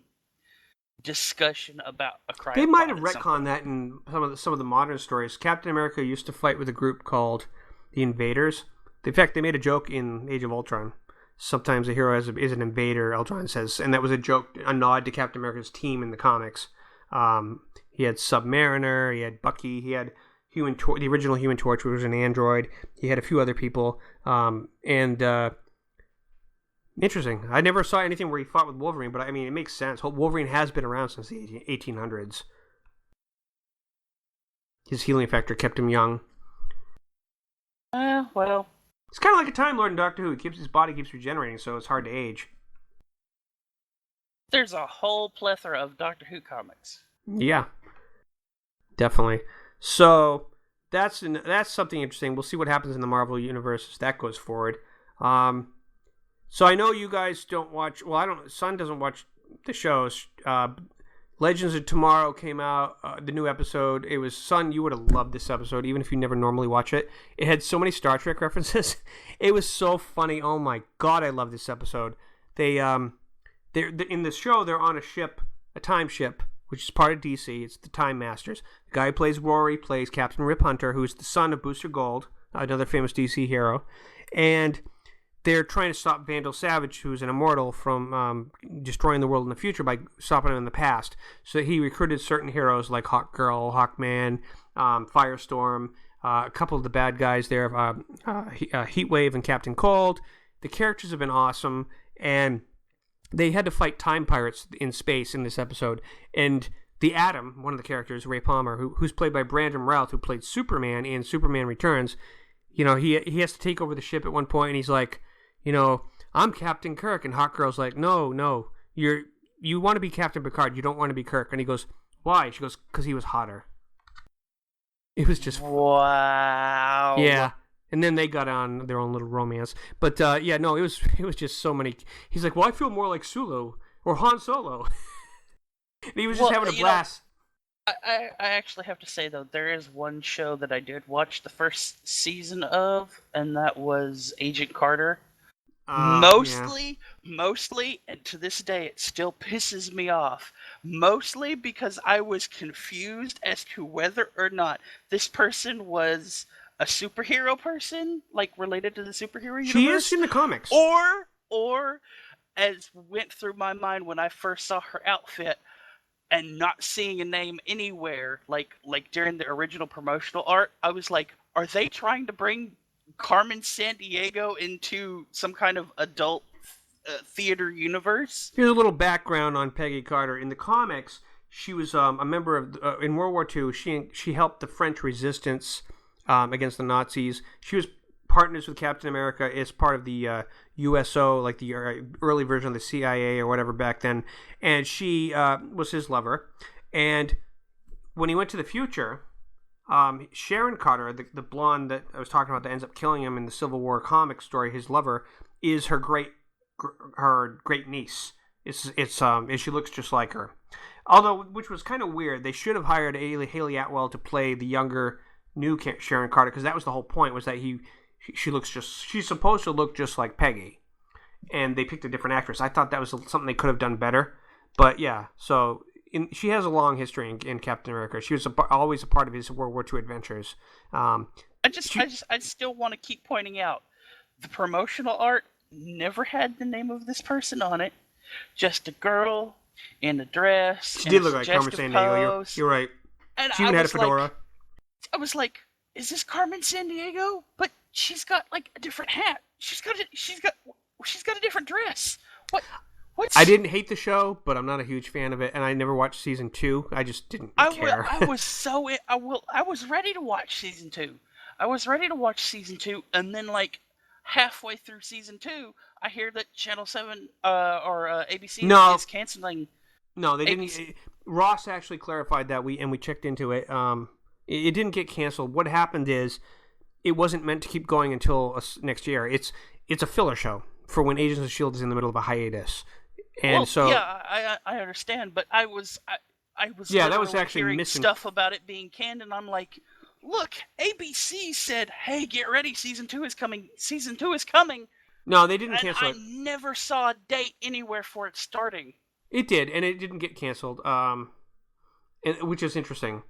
discussion about a cryopod. They might have retconned that in some of the modern stories. Captain America used to fight with a group called the Invaders. In fact, they made a joke in Age of Ultron. Sometimes a hero is an invader, Ultron says, and that was a joke, a nod to Captain America's team in the comics. He had Submariner, he had Bucky, he had the original Human Torch, which was an android. He had a few other people, interesting. I never saw anything where he fought with Wolverine, but I mean, it makes sense. Wolverine has been around since the 1800s. His healing factor kept him young. Well, it's kind of like a Time Lord in Doctor Who. His body keeps regenerating, so it's hard to age. There's a whole plethora of Doctor Who comics. Yeah, definitely. So that's something interesting. We'll see what happens in the Marvel universe as that goes forward. So I know you guys don't watch. Well, Son doesn't watch the shows. Legends of Tomorrow came out. The new episode. It was Son. You would have loved this episode, even if you never normally watch it. It had so many Star Trek references. It was so funny. Oh my god, I love this episode. They're in the show. They're on a ship, a time ship, which is part of DC. It's the Time Masters. The guy who plays Rory plays Captain Rip Hunter, who's the son of Booster Gold, another famous DC hero, and they're trying to stop Vandal Savage, who's an immortal, from destroying the world in the future by stopping him in the past. So he recruited certain heroes like Hawkgirl, Hawkman, Firestorm, a couple of the bad guys there, Heatwave and Captain Cold. The characters have been awesome, and they had to fight time pirates in space in this episode. And the Atom, one of the characters, Ray Palmer, who's played by Brandon Routh, who played Superman in Superman Returns, he has to take over the ship at one point, and he's like, I'm Captain Kirk, and Hawkgirl's like, no, you want to be Captain Picard, you don't want to be Kirk. And he goes, why? She goes, because he was hotter. It was just wow. Yeah. And then they got on their own little romance. But it was just so many. He's like, well, I feel more like Sulu or Han Solo. And he was just having a blast. I actually have to say, though, there is one show that I did watch the first season of, and that was Agent Carter. Mostly, and to this day it still pisses me off, mostly because I was confused as to whether or not this person was a superhero person, like related to the superhero universe. She is in the comics. Or as went through my mind when I first saw her outfit and not seeing a name anywhere, like during the original promotional art, I was like, are they trying to bring Carmen Sandiego into some kind of adult theater universe? Here's a little background on Peggy Carter. In the comics, she was a member of in World War II. She helped the French resistance against the Nazis. She was partners with Captain America as part of the USO, like the early version of the CIA or whatever back then. And she was his lover. And when he went to the future, Sharon Carter, the blonde that I was talking about that ends up killing him in the Civil War comic story, his lover, is her great niece. And she looks just like her. Although, which was kind of weird, they should have hired Haley Atwell to play the younger, new Sharon Carter, because that was the whole point, was that she's supposed to look just like Peggy, and they picked a different actress. I thought that was something they could have done better, but yeah. So she has a long history in Captain America. She was always a part of his World War II adventures. I still want to keep pointing out the promotional art never had the name of this person on it. Just a girl in a dress. She did look like Carmen Sandiego. You're right. And she even had a fedora. I was like, is this Carmen Sandiego? But she's got like a different hat. She's got a different dress. What's... I didn't hate the show, but I'm not a huge fan of it, and I never watched season 2. I just didn't care. I was ready to watch season 2. And then like halfway through season 2, I hear that Channel 7 or ABC is canceling. No, they didn't. Ross actually clarified that we checked into it. It didn't get canceled. What happened is it wasn't meant to keep going until next year. It's a filler show for when Agents of S.H.I.E.L.D. is in the middle of a hiatus. And I understand, but I was that was actually hearing stuff about it being canned, and I'm like, look, ABC said, hey, get ready, season 2 is coming. No, they didn't cancel it. I never saw a date anywhere for it starting. It did, and it didn't get canceled, which is interesting.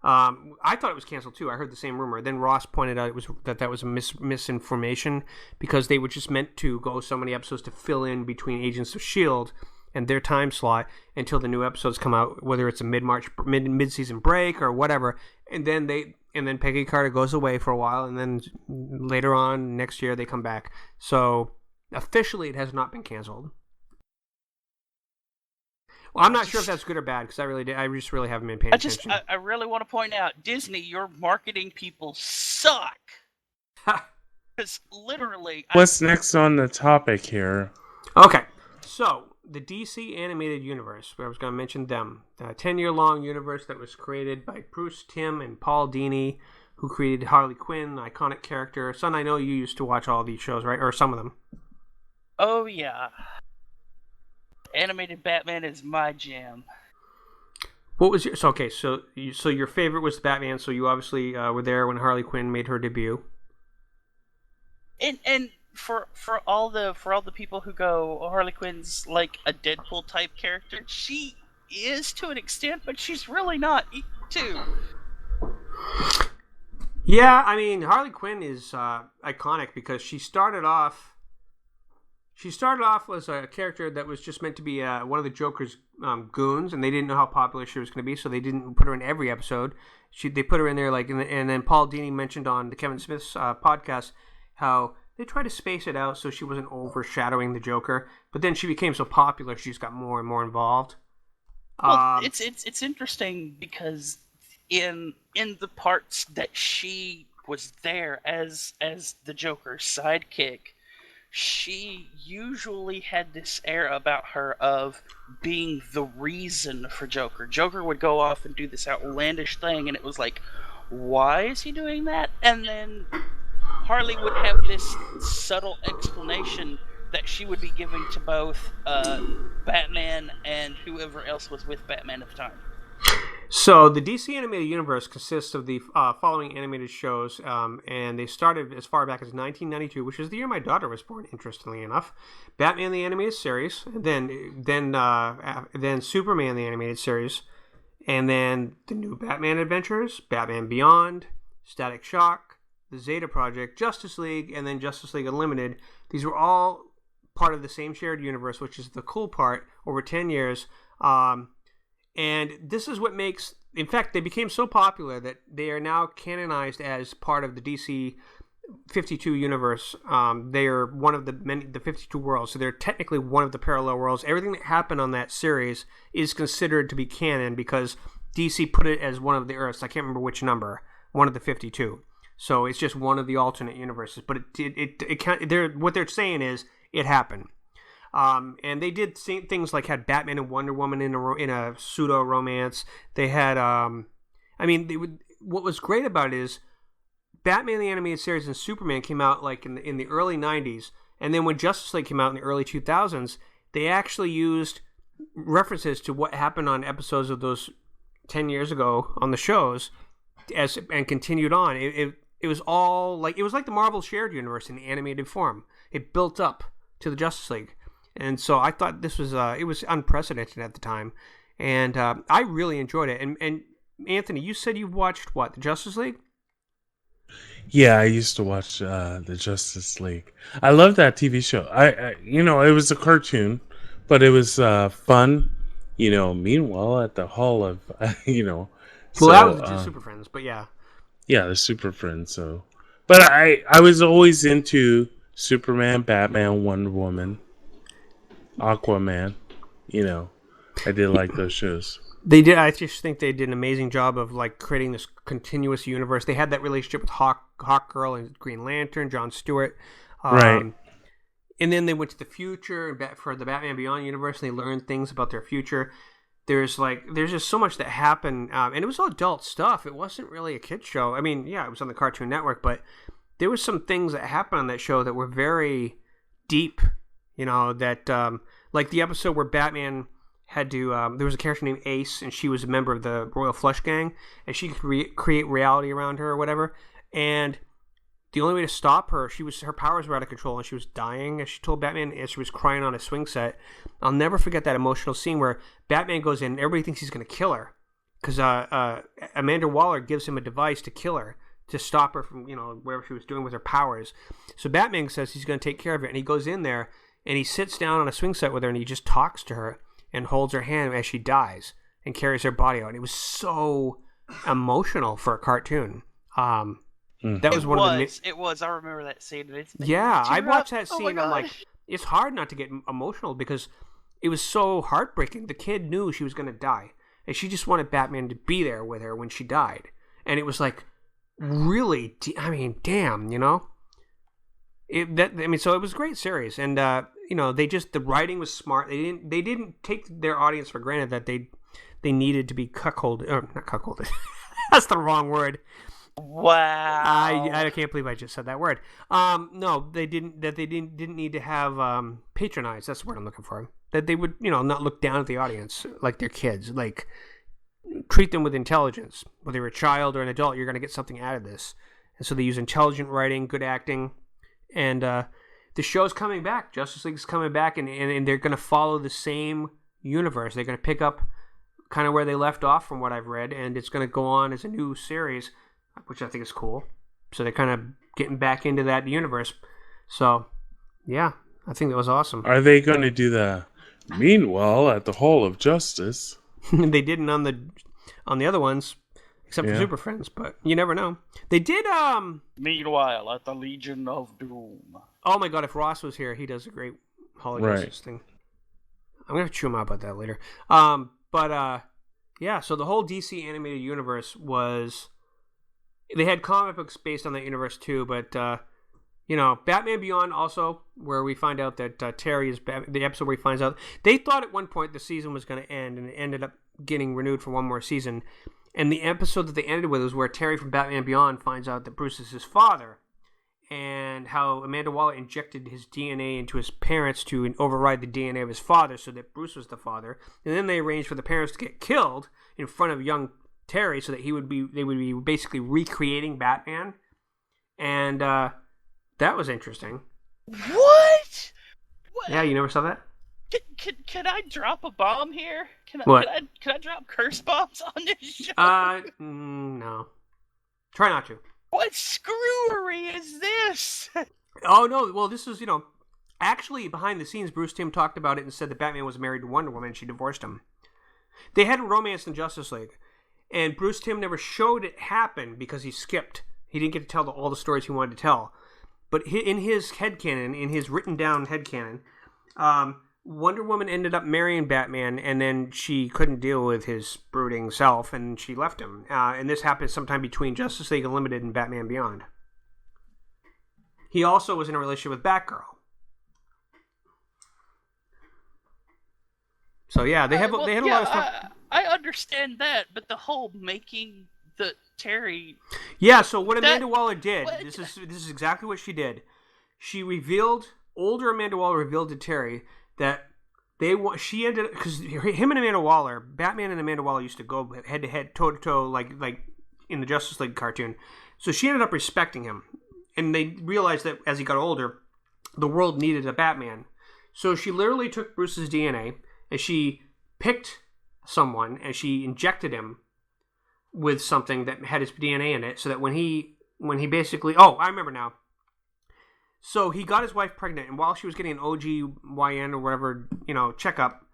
I thought it was canceled too. I heard the same rumor. Then Ross pointed out that was a misinformation because they were just meant to go so many episodes to fill in between Agents of S.H.I.E.L.D. and their time slot until the new episodes come out, whether it's a mid-season break or whatever. And then Peggy Carter goes away for a while, and then later on next year they come back. So officially, it has not been canceled. Well, I'm not sure if that's good or bad because I just really haven't been paying attention. I really want to point out, Disney, your marketing people suck. Because literally... What's next on the topic here? Okay, so the DC animated universe, where I was going to mention them. A 10-year-long universe that was created by Bruce Timm and Paul Dini, who created Harley Quinn, an iconic character. Son, I know you used to watch all these shows, right? Or some of them. Oh, yeah. Animated Batman is my jam. What was your... So your favorite was Batman, so you obviously were there when Harley Quinn made her debut. And for all the people who go, Harley Quinn's like a Deadpool type character, she is to an extent, but she's really not too. Yeah, I mean, Harley Quinn is iconic because she started off as a character that was just meant to be one of the Joker's goons, and they didn't know how popular she was going to be, so they didn't put her in every episode. They put her in there, and then Paul Dini mentioned on the Kevin Smith's podcast how they tried to space it out so she wasn't overshadowing the Joker, but then she became so popular, she just got more and more involved. Well, it's interesting because in the parts that she was there as the Joker's sidekick, she usually had this air about her of being the reason for Joker. Joker would go off and do this outlandish thing, and it was like, why is he doing that? And then Harley would have this subtle explanation that she would be giving to both Batman and whoever else was with Batman at the time. So the DC Animated Universe consists of the following animated shows, and they started as far back as 1992, which is the year my daughter was born, interestingly enough. Batman the Animated Series, and then Superman the Animated Series, and then the new Batman Adventures, Batman Beyond, Static Shock, the Zeta Project, Justice League, and then Justice League Unlimited. These were all part of the same shared universe, which is the cool part, over 10 years. And this is what makes... In fact, they became so popular that they are now canonized as part of the DC 52 universe. They are one of the 52 worlds, so they're technically one of the parallel worlds. Everything that happened on that series is considered to be canon because DC put it as one of the Earths. I can't remember which number. One of the 52. So it's just one of the alternate universes. But what they're saying is it happened. And they did things like had Batman and Wonder Woman in a pseudo romance. They had, what was great about it is Batman the Animated Series and Superman came out like in the early 90s, and then when Justice League came out in the early 2000s, they actually used references to what happened on episodes of those 10 years ago on the shows and continued on. it was all like, it was like the Marvel shared universe in animated form. It built up to the Justice League. And so I thought this was, it was unprecedented at the time. And I really enjoyed it. And Anthony, you said you've watched what, the Justice League? Yeah, I used to watch the Justice League. I love that TV show. It was a cartoon, but it was fun. Meanwhile, at the Hall of, Well, that was the Super Friends, but yeah. Yeah, the Super Friends. So, but I was always into Superman, Batman, Wonder Woman, Aquaman. I did like those shows. They did. I just think they did an amazing job of like creating this continuous universe. They had that relationship with Hawk Girl and Green Lantern, Jon Stewart, Right? And then they went to the future for the Batman Beyond universe, and they learned things about their future. There's just so much that happened, and it was all adult stuff. It wasn't really a kids show. I mean, yeah, it was on the Cartoon Network, but there was some things that happened on that show that were very deep. That like the episode where Batman had to, there was a character named Ace, and she was a member of the Royal Flush Gang, and she could create reality around her or whatever. And the only way to stop her, her powers were out of control, and she was dying, as she told Batman as she was crying on a swing set. I'll never forget that emotional scene where Batman goes in, and everybody thinks he's going to kill her, because Amanda Waller gives him a device to kill her, to stop her from, whatever she was doing with her powers. So Batman says he's going to take care of it, and he goes in there, and he sits down on a swing set with her, and he just talks to her, and holds her hand as she dies and carries her body out. And it was so emotional for a cartoon. That was It was. I remember that scene. I watched that scene. And I'm like, it's hard not to get emotional because it was so heartbreaking. The kid knew she was going to die, and she just wanted Batman to be there with her when she died. And it was like, really, damn, So it was a great series, and the writing was smart. They didn't take their audience for granted that they needed to be cuckolded, or not cuckolded. That's the wrong word. Wow. I can't believe I just said that word. No, they didn't. That they didn't need to have patronized. That's the word I'm looking for. That they would, not look down at the audience like they're kids. Like, treat them with intelligence. Whether you're a child or an adult, you're going to get something out of this. And so they use intelligent writing, good acting, and the show's coming back. Justice League's coming back, and they're going to follow the same universe. They're going to pick up kind of where they left off from what I've read, and it's going to go on as a new series, which I think is cool. So they're kind of getting back into that universe. So, yeah, I think that was awesome. Are they going to do the Meanwhile at the Hall of Justice? They didn't on the other ones, except for Super Friends, but you never know. They did Meanwhile at the Legion of Doom. Oh my god, if Ross was here, he does a great Hall of Justice thing. I'm gonna chew him out about that later. Yeah, so the whole DC animated universe was, they had comic books based on that universe too, but Batman Beyond also, where we find out that Terry is the episode where he finds out, they thought at one point the season was going to end, and it ended up getting renewed for one more season. And the episode that they ended with was where Terry from Batman Beyond finds out that Bruce is his father, and how Amanda Waller injected his DNA into his parents to override the DNA of his father so that Bruce was the father. And then they arranged for the parents to get killed in front of young Terry so that they would be basically recreating Batman. And that was interesting. What? Yeah, you never saw that? Can I drop a bomb here? Can I drop curse bombs on this show? No. Try not to. What screwery is this? Oh, no. Well, this is, actually, behind the scenes, Bruce Timm talked about it and said that Batman was married to Wonder Woman and she divorced him. They had a romance in Justice League, and Bruce Timm never showed it happen because he skipped. He didn't get to tell all the stories he wanted to tell. But in his headcanon, in his written down headcanon, Wonder Woman ended up marrying Batman, and then she couldn't deal with his brooding self, and she left him. And this happened sometime between Justice League Unlimited and Batman Beyond. He also was in a relationship with Batgirl. So yeah, they had a lot of stuff. I understand that, but the whole making the Terry. Yeah, so what Amanda Waller did, this is exactly what she did. She revealed, older Amanda Waller revealed to Terry that she ended, because him and Amanda Waller, Batman and Amanda Waller used to go head to head, toe to toe, like in the Justice League cartoon. So she ended up respecting him. And they realized that as he got older, the world needed a Batman. So she literally took Bruce's DNA and she picked someone and she injected him with something that had his DNA in it, so that when he basically, I remember now. So he got his wife pregnant, and while she was getting an OGYN or whatever, checkup,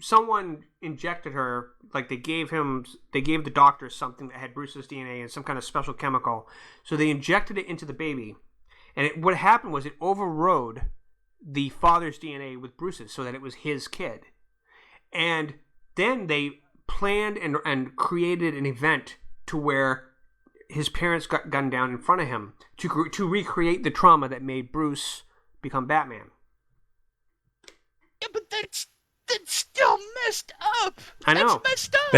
someone injected her, like they gave the doctor something that had Bruce's DNA and some kind of special chemical. So they injected it into the baby, and what happened was it overrode the father's DNA with Bruce's, so that it was his kid. And then they planned and created an event to where his parents got gunned down in front of him to recreate the trauma that made Bruce become Batman. Yeah, but that's still messed up. I know. That's messed up.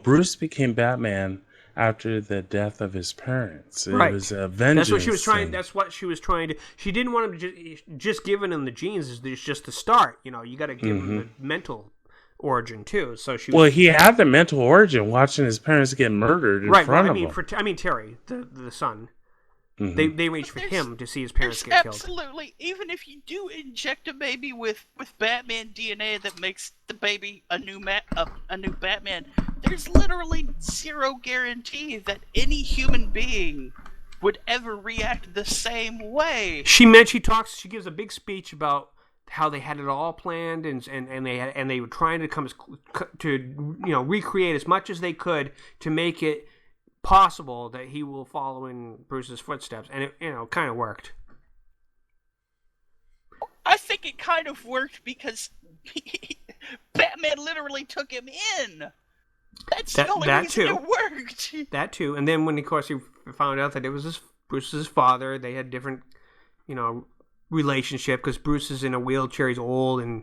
Bruce became Batman after the death of his parents. It Right. was a vengeance. That's what she was trying. That's what she was trying to. She didn't want him to just giving him the genes is just the start. You got to give him the mental origin too. So she. Well, he had the mental origin watching his parents get murdered in front of him. I mean Terry, the son. Mm-hmm. They reached for him to see his parents get killed. Absolutely. Even if you do inject a baby with Batman DNA that makes the baby a new Batman, there's literally zero guarantee that any human being would ever react the same way. She gives a big speech about how they had it all planned and they were trying to recreate as much as they could to make it possible that he will follow in Bruce's footsteps, and it kind of worked. I think it kind of worked because Batman literally took him in. That's the only reason it worked. That too, and then when of course he found out that it was Bruce's father, they had different, relationship because Bruce is in a wheelchair, he's old, and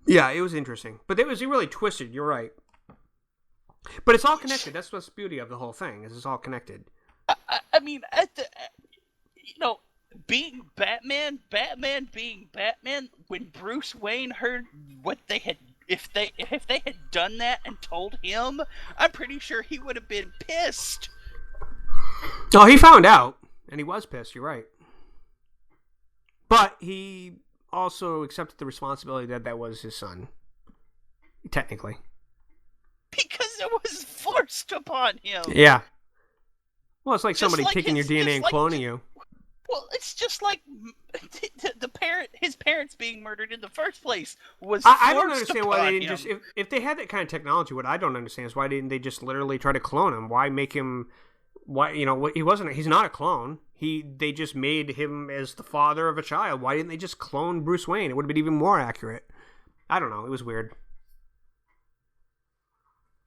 yeah, it was interesting, but it really twisted. You're right. But it's all connected. That's what's the beauty of the whole thing. Is it's all connected. I mean, being Batman being Batman. When Bruce Wayne heard what they had, if they had done that and told him, I'm pretty sure he would have been pissed. Oh, he found out, and he was pissed. You're right. But he also accepted the responsibility that was his son, technically. Because it was forced upon him. Yeah. Well, it's like somebody taking your DNA and cloning you. Well, it's just like his parents being murdered in the first place was. I don't understand why they didn't just. If they had that kind of technology, what I don't understand is why didn't they just literally try to clone him? Why make him? Why he wasn't? He's not a clone. They just made him as the father of a child. Why didn't they just clone Bruce Wayne? It would have been even more accurate. I don't know. It was weird.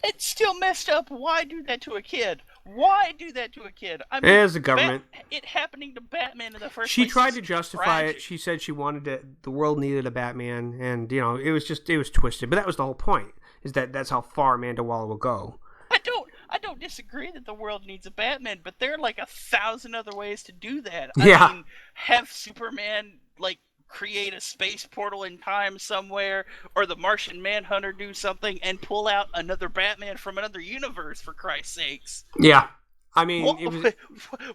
It's still messed up. Why do that to a kid? Why do that to a kid? I mean, as the government, it happening to Batman in the first place. She tried to justify it. She said she wanted the world needed a Batman, and it was twisted. But that was the whole point. Is that's how far Amanda Waller will go. I don't disagree that the world needs a Batman, but there are like 1,000 other ways to do that. Yeah. I mean, have Superman create a space portal in time somewhere, or the Martian Manhunter do something and pull out another Batman from another universe, for Christ's sakes. Yeah. I mean,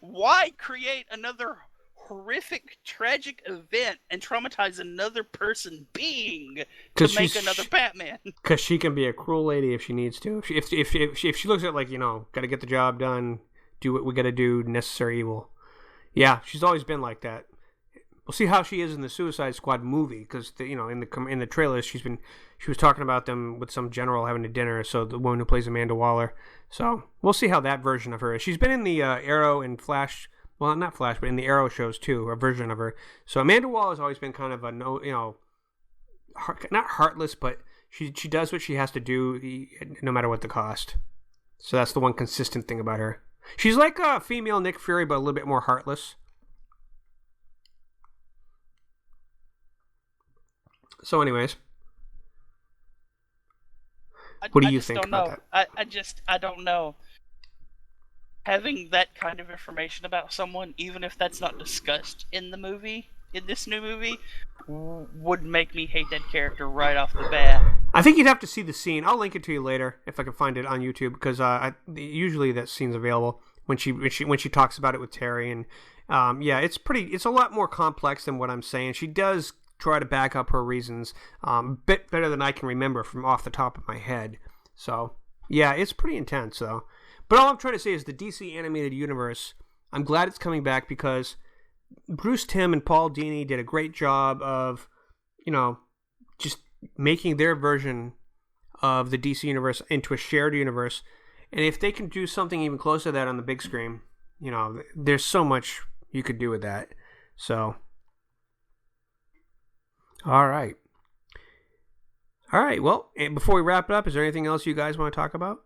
why create another horrific, tragic event and traumatize another person being to make another Batman? Because she can be a cruel lady if she needs to. If she looks at got to get the job done, do what we got to do, necessary evil. Yeah, she's always been like that. We'll see how she is in the Suicide Squad movie, because in the trailers she was talking about them with some general having a dinner. So the woman who plays Amanda Waller. So we'll see how that version of her is. She's been in the Arrow and Flash. Well, not Flash, but in the Arrow shows too, a version of her. So Amanda Waller has always been kind of a not heartless, but she does what she has to do, no matter what the cost. So that's the one consistent thing about her. She's like a female Nick Fury, but a little bit more heartless. So, anyways, what do you think about that? I don't know. Having that kind of information about someone, even if that's not discussed in the movie, in this new movie would make me hate that character right off the bat. I think you'd have to see the scene. I'll link it to you later if I can find it on YouTube, because usually that scene's available when she talks about it with Terry. And yeah, it's a lot more complex than what I'm saying. She does try to back up her reasons a bit better than I can remember from off the top of my head. So yeah, it's pretty intense though. But all I'm trying to say is the DC animated universe, I'm glad it's coming back, because Bruce Timm and Paul Dini did a great job of, just making their version of the DC universe into a shared universe. And if they can do something even closer to that on the big screen, there's so much you could do with that. So, all right. Well, before we wrap it up, is there anything else you guys want to talk about?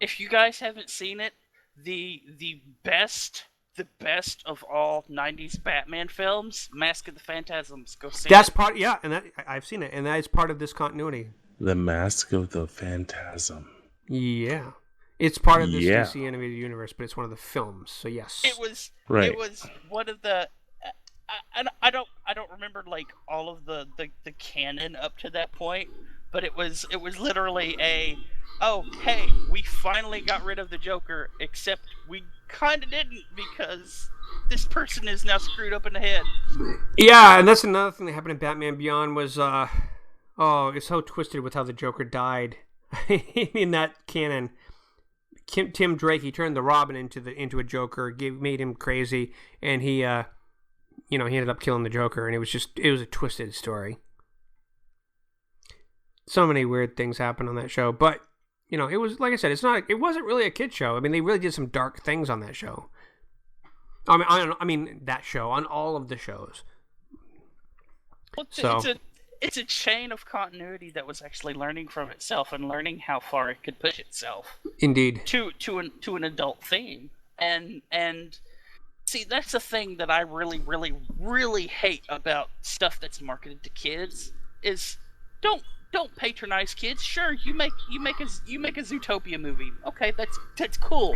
If you guys haven't seen it, the best of all 90s Batman films, Mask of the Phantasms. Go see That's it. and I've seen it, and that is part of this continuity. The Mask of the Phantasm. Yeah. It's part of this DC animated universe, but it's one of the films, so yes. It was one of the I don't remember like all of the canon up to that point, but it was literally hey, we finally got rid of the Joker, except we kind of didn't, because this person is now screwed up in the head. Yeah, and that's another thing that happened in Batman Beyond was, it's so twisted with how the Joker died in that canon. Tim Drake, he turned the Robin into a Joker, made him crazy, and he ended up killing the Joker, and it was a twisted story. So many weird things happened on that show, but it was, like I said, it wasn't really a kid show. I mean, they really did some dark things on that show. I mean that show, on all of the shows. Well, it's a chain of continuity that was actually learning from itself and learning how far it could push itself. Indeed. To an adult theme. And see, that's the thing that I really, really, really hate about stuff that's marketed to kids is don't patronize kids. Sure, you make a Zootopia movie. Okay, that's cool.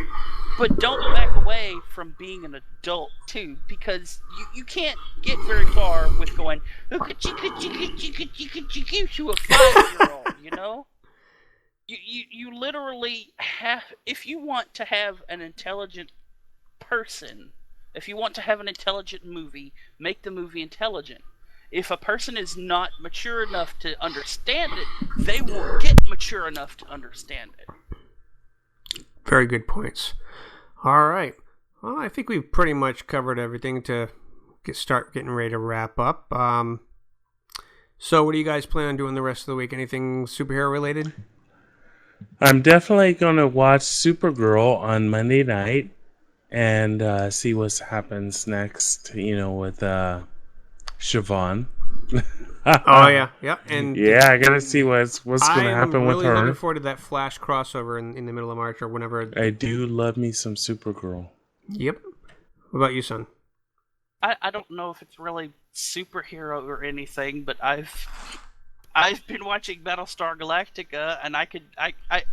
But don't back away from being an adult too, because you can't get very far with going to a 5-year-old, You literally have, if you want to have an intelligent person, if you want to have an intelligent movie, make the movie intelligent. If a person is not mature enough to understand it, they will get mature enough to understand it. Very good points. All right. Well, I think we've pretty much covered everything to start getting ready to wrap up. So what do you guys plan on doing the rest of the week? Anything superhero related? I'm definitely going to watch Supergirl on Monday night and see what happens next, with Siobhan. Oh yeah, and I gotta see what's gonna happen with her. I'm really looking forward to that Flash crossover in the middle of March or whenever. I do love me some Supergirl. Yep. What about you, son? I don't know if it's really superhero or anything, but I've been watching Battlestar Galactica, and I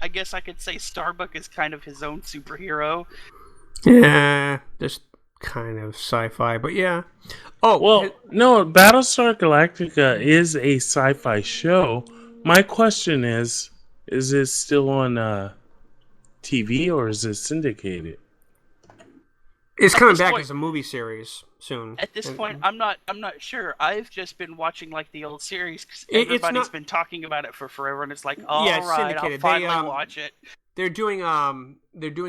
guess I could say Starbuck is kind of his own superhero. Yeah, just kind of sci-fi, but yeah. Oh, well, no, Battlestar Galactica is a sci-fi show. My question is it still on TV or is it syndicated? It's coming back as a movie series soon. At this point, I'm not sure. I've just been watching like the old series because everybody's been talking about it for forever, and it's like, all right, I'll finally watch it. They're doing a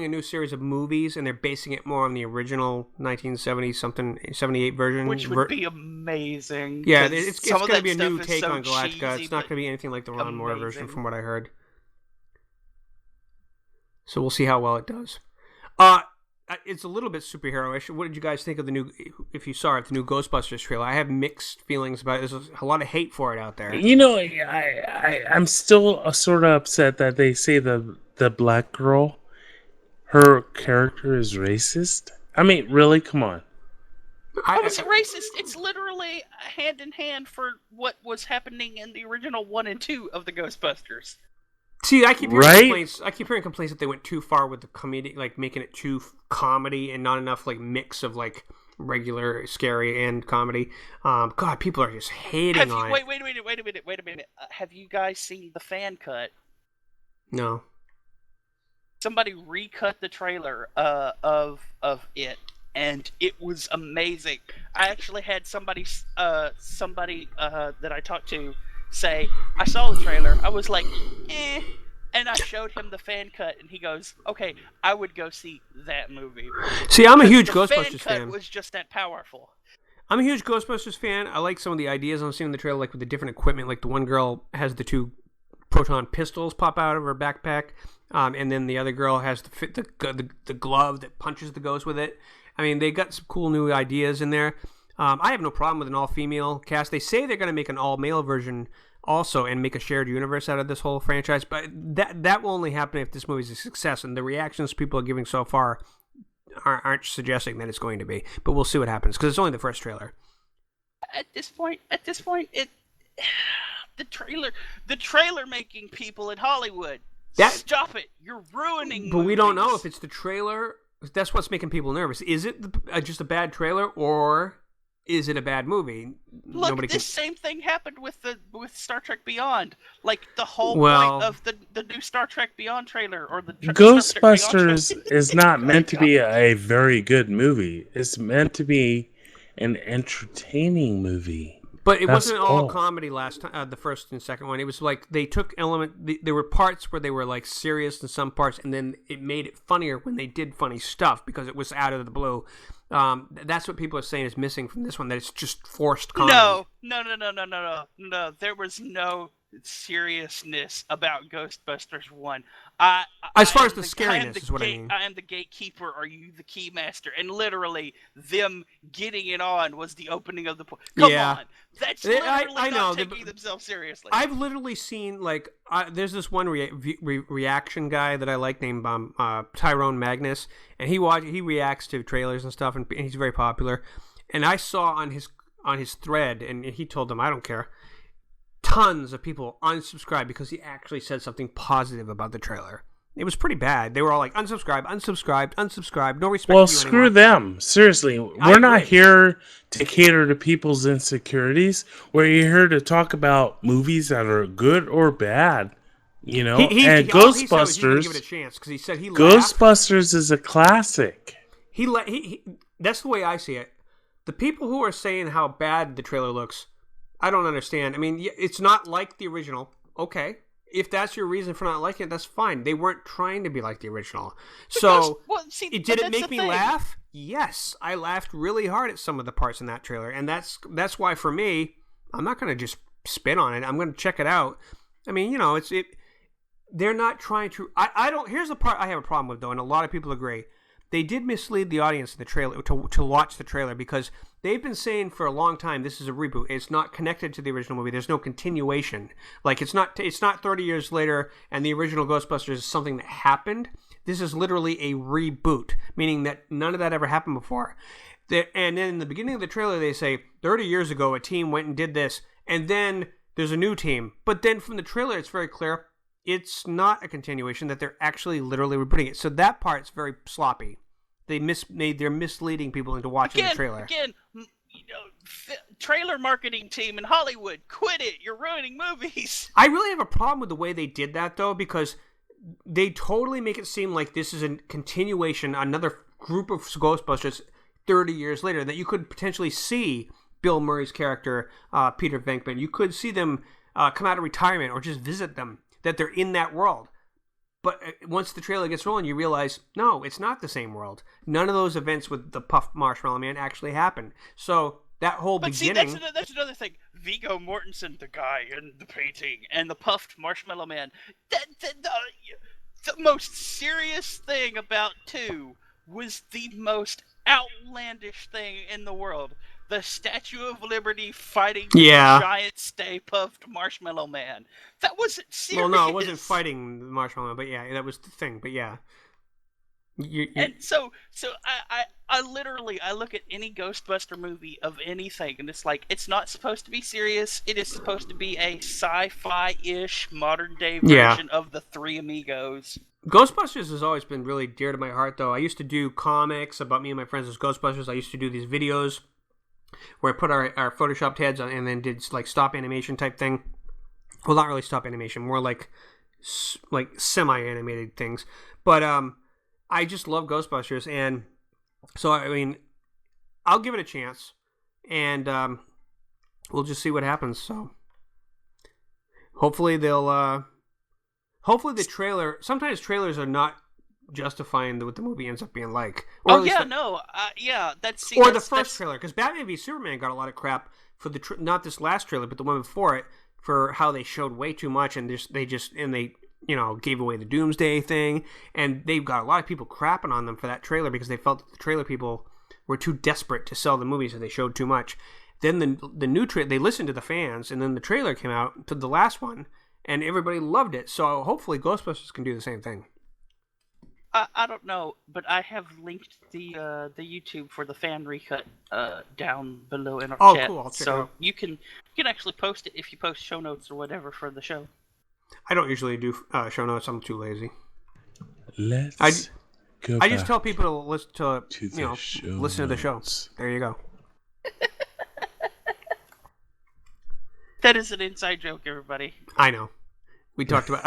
new series of movies, and they're basing it more on the original 78 version, which would be amazing. Yeah, it's going to be a new take on Galactica. It's not going to be anything like the Ron Moore version, from what I heard. So we'll see how well it does. It's a little bit superhero-ish. What did you guys think of the new? If you saw it, the new Ghostbusters trailer, I have mixed feelings about it. There's a lot of hate for it out there. I'm still sort of upset that they say the black girl, her character is racist. I mean, really, come on. How is it racist? It's literally hand in hand for what was happening in the original 1 and 2 of the Ghostbusters. See, I keep hearing complaints. I keep hearing complaints that they went too far with the comedy, like making it too comedy and not enough like mix of like regular scary and comedy. God, people are just hating on it. Wait a minute. Have you guys seen the fan cut? No. Somebody recut the trailer of it, and it was amazing. I actually had somebody that I talked to say, I saw the trailer, I was like, eh, and I showed him the fan cut, and he goes, okay, I would go see that movie. See, I'm a huge The Ghostbusters fan fan. cut was just that powerful. I'm a huge Ghostbusters fan. I like some of the ideas I'm seeing in the trailer, like with the different equipment. Like the one girl has the 2 proton pistols pop out of her backpack, and then the other girl has the glove that punches the ghost with it. I mean, they got some cool new ideas in there. I have no problem with an all-female cast. They say they're going to make an all-male version also and make a shared universe out of this whole franchise, but that will only happen if this movie's a success, and the reactions people are giving so far aren't suggesting that it's going to be. But we'll see what happens, because it's only the first trailer. At this point, it the trailer making people in Hollywood. Stop it! You're ruining. But we don't know if it's the trailer. That's what's making people nervous. Is it just a bad trailer, or is it a bad movie? Look, same thing happened with Star Trek Beyond. Like the whole point of the new Star Trek Beyond trailer, or the Ghostbusters is not meant to be a very good movie. It's meant to be an entertaining movie. But it wasn't all comedy last time. The first and second one, it was like they took there were parts where they were like serious in some parts, and then it made it funnier when they did funny stuff because it was out of the blue. That's what people are saying is missing from this one. That it's just forced comedy. No. There was no seriousness about Ghostbusters 1. As far as the scariness is what I mean. I am the gatekeeper, are you the keymaster? And literally, them getting it on was the opening of the... Come on! That's literally not taking themselves seriously. I've literally seen, like... there's this one reaction guy that I like named Tyrone Magnus, and he reacts to trailers and stuff, and he's very popular. And I saw on his thread, and he told them, I don't care, tons of people unsubscribed because he actually said something positive about the trailer. It was pretty bad. They were all like, unsubscribe, no respect. Well, screw them. Seriously, we're not here to cater to people's insecurities. We're here to talk about movies that are good or bad. You know, and Ghostbusters. Give it a chance because he said he laughed. Ghostbusters is a classic. That's the way I see it. The people who are saying how bad the trailer looks, I don't understand. I mean, it's not like the original. Okay. If that's your reason for not liking it, that's fine. They weren't trying to be like the original. So, did it make me laugh? Yes. I laughed really hard at some of the parts in that trailer. And that's why, for me, I'm not going to just spin on it. I'm going to check it out. I mean, you know, they're not trying to... Here's the part I have a problem with, though, and a lot of people agree. They did mislead the audience in the trailer to watch the trailer because they've been saying for a long time this is a reboot. It's not connected to the original movie. There's no continuation. Like it's not 30 years later and the original Ghostbusters is something that happened. This is literally a reboot, meaning that none of that ever happened before. And then in the beginning of the trailer they say 30 years ago a team went and did this, and then there's a new team. But then from the trailer it's very clear it's not a continuation, that they're actually literally rebooting it. So that part's very sloppy. They're misleading people into watching the trailer. Again, trailer marketing team in Hollywood, quit it. You're ruining movies. I really have a problem with the way they did that, though, because they totally make it seem like this is a continuation, another group of Ghostbusters 30 years later, that you could potentially see Bill Murray's character, Peter Venkman. You could see them come out of retirement or just visit them, that they're in that world. But once the trailer gets rolling, you realize, no, it's not the same world. None of those events with the puffed Marshmallow Man actually happened. So that whole beginning... See, that's another thing. Viggo Mortensen, the guy in the painting, and the puffed Marshmallow Man. The most serious thing about 2 was the most outlandish thing in the world. The Statue of Liberty fighting the giant Stay Puffed Marshmallow Man. That wasn't serious. Well, no, it wasn't fighting the Marshmallow Man, but yeah, that was the thing. But yeah, and so I literally look at any Ghostbuster movie of anything, and it's like it's not supposed to be serious. It is supposed to be a sci-fi-ish modern day version of the Three Amigos. Ghostbusters has always been really dear to my heart, though. I used to do comics about me and my friends as Ghostbusters. I used to do these videos where I put our photoshopped heads on and then did like stop animation type thing. Well, not really stop animation, more like semi-animated things. But I just love Ghostbusters, and so I mean, I'll give it a chance, and we'll just see what happens. So hopefully hopefully the trailer. Sometimes trailers are not justifying what the movie ends up being like. Or that's or the first trailer, because Batman v Superman got a lot of crap for the not this last trailer, but the one before it, for how they showed way too much, and they gave away the Doomsday thing, and they've got a lot of people crapping on them for that trailer because they felt that the trailer people were too desperate to sell the movie, so they showed too much. Then the new trailer, they listened to the fans, and then the trailer came out to the last one, and everybody loved it. So hopefully Ghostbusters can do the same thing. I don't know, but I have linked the YouTube for the fan recut down below in our chat. Cool! I'll check it so out. you can actually post it if you post show notes or whatever for the show. I don't usually do show notes. I'm too lazy. I just tell people to listen to listen to the show. There you go. That is an inside joke, everybody. I know. We talked about.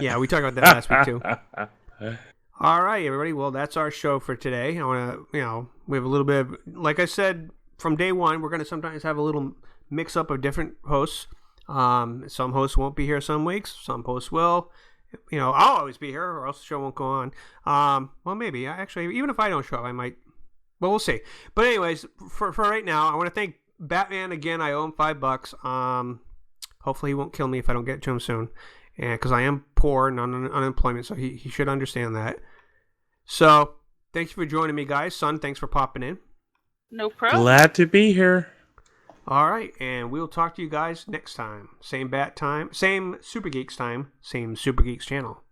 Yeah, we talked about that last week too. All right, everybody. Well, that's our show for today. I want to, we have a little bit of, like I said, from day one, we're going to sometimes have a little mix up of different hosts. Some hosts won't be here some weeks. Some hosts will. I'll always be here, or else the show won't go on. Well, maybe. Actually, even if I don't show up, I might. Well, we'll see. But anyways, for right now, I want to thank Batman again. I owe him $5. Hopefully, he won't kill me if I don't get it to him soon. And because I am poor and on unemployment, so he should understand that. So, thanks for joining me, guys. Son, thanks for popping in. No problem. Glad to be here. All right, and we'll talk to you guys next time. Same bat time, same Super Geeks time, same Super Geeks channel.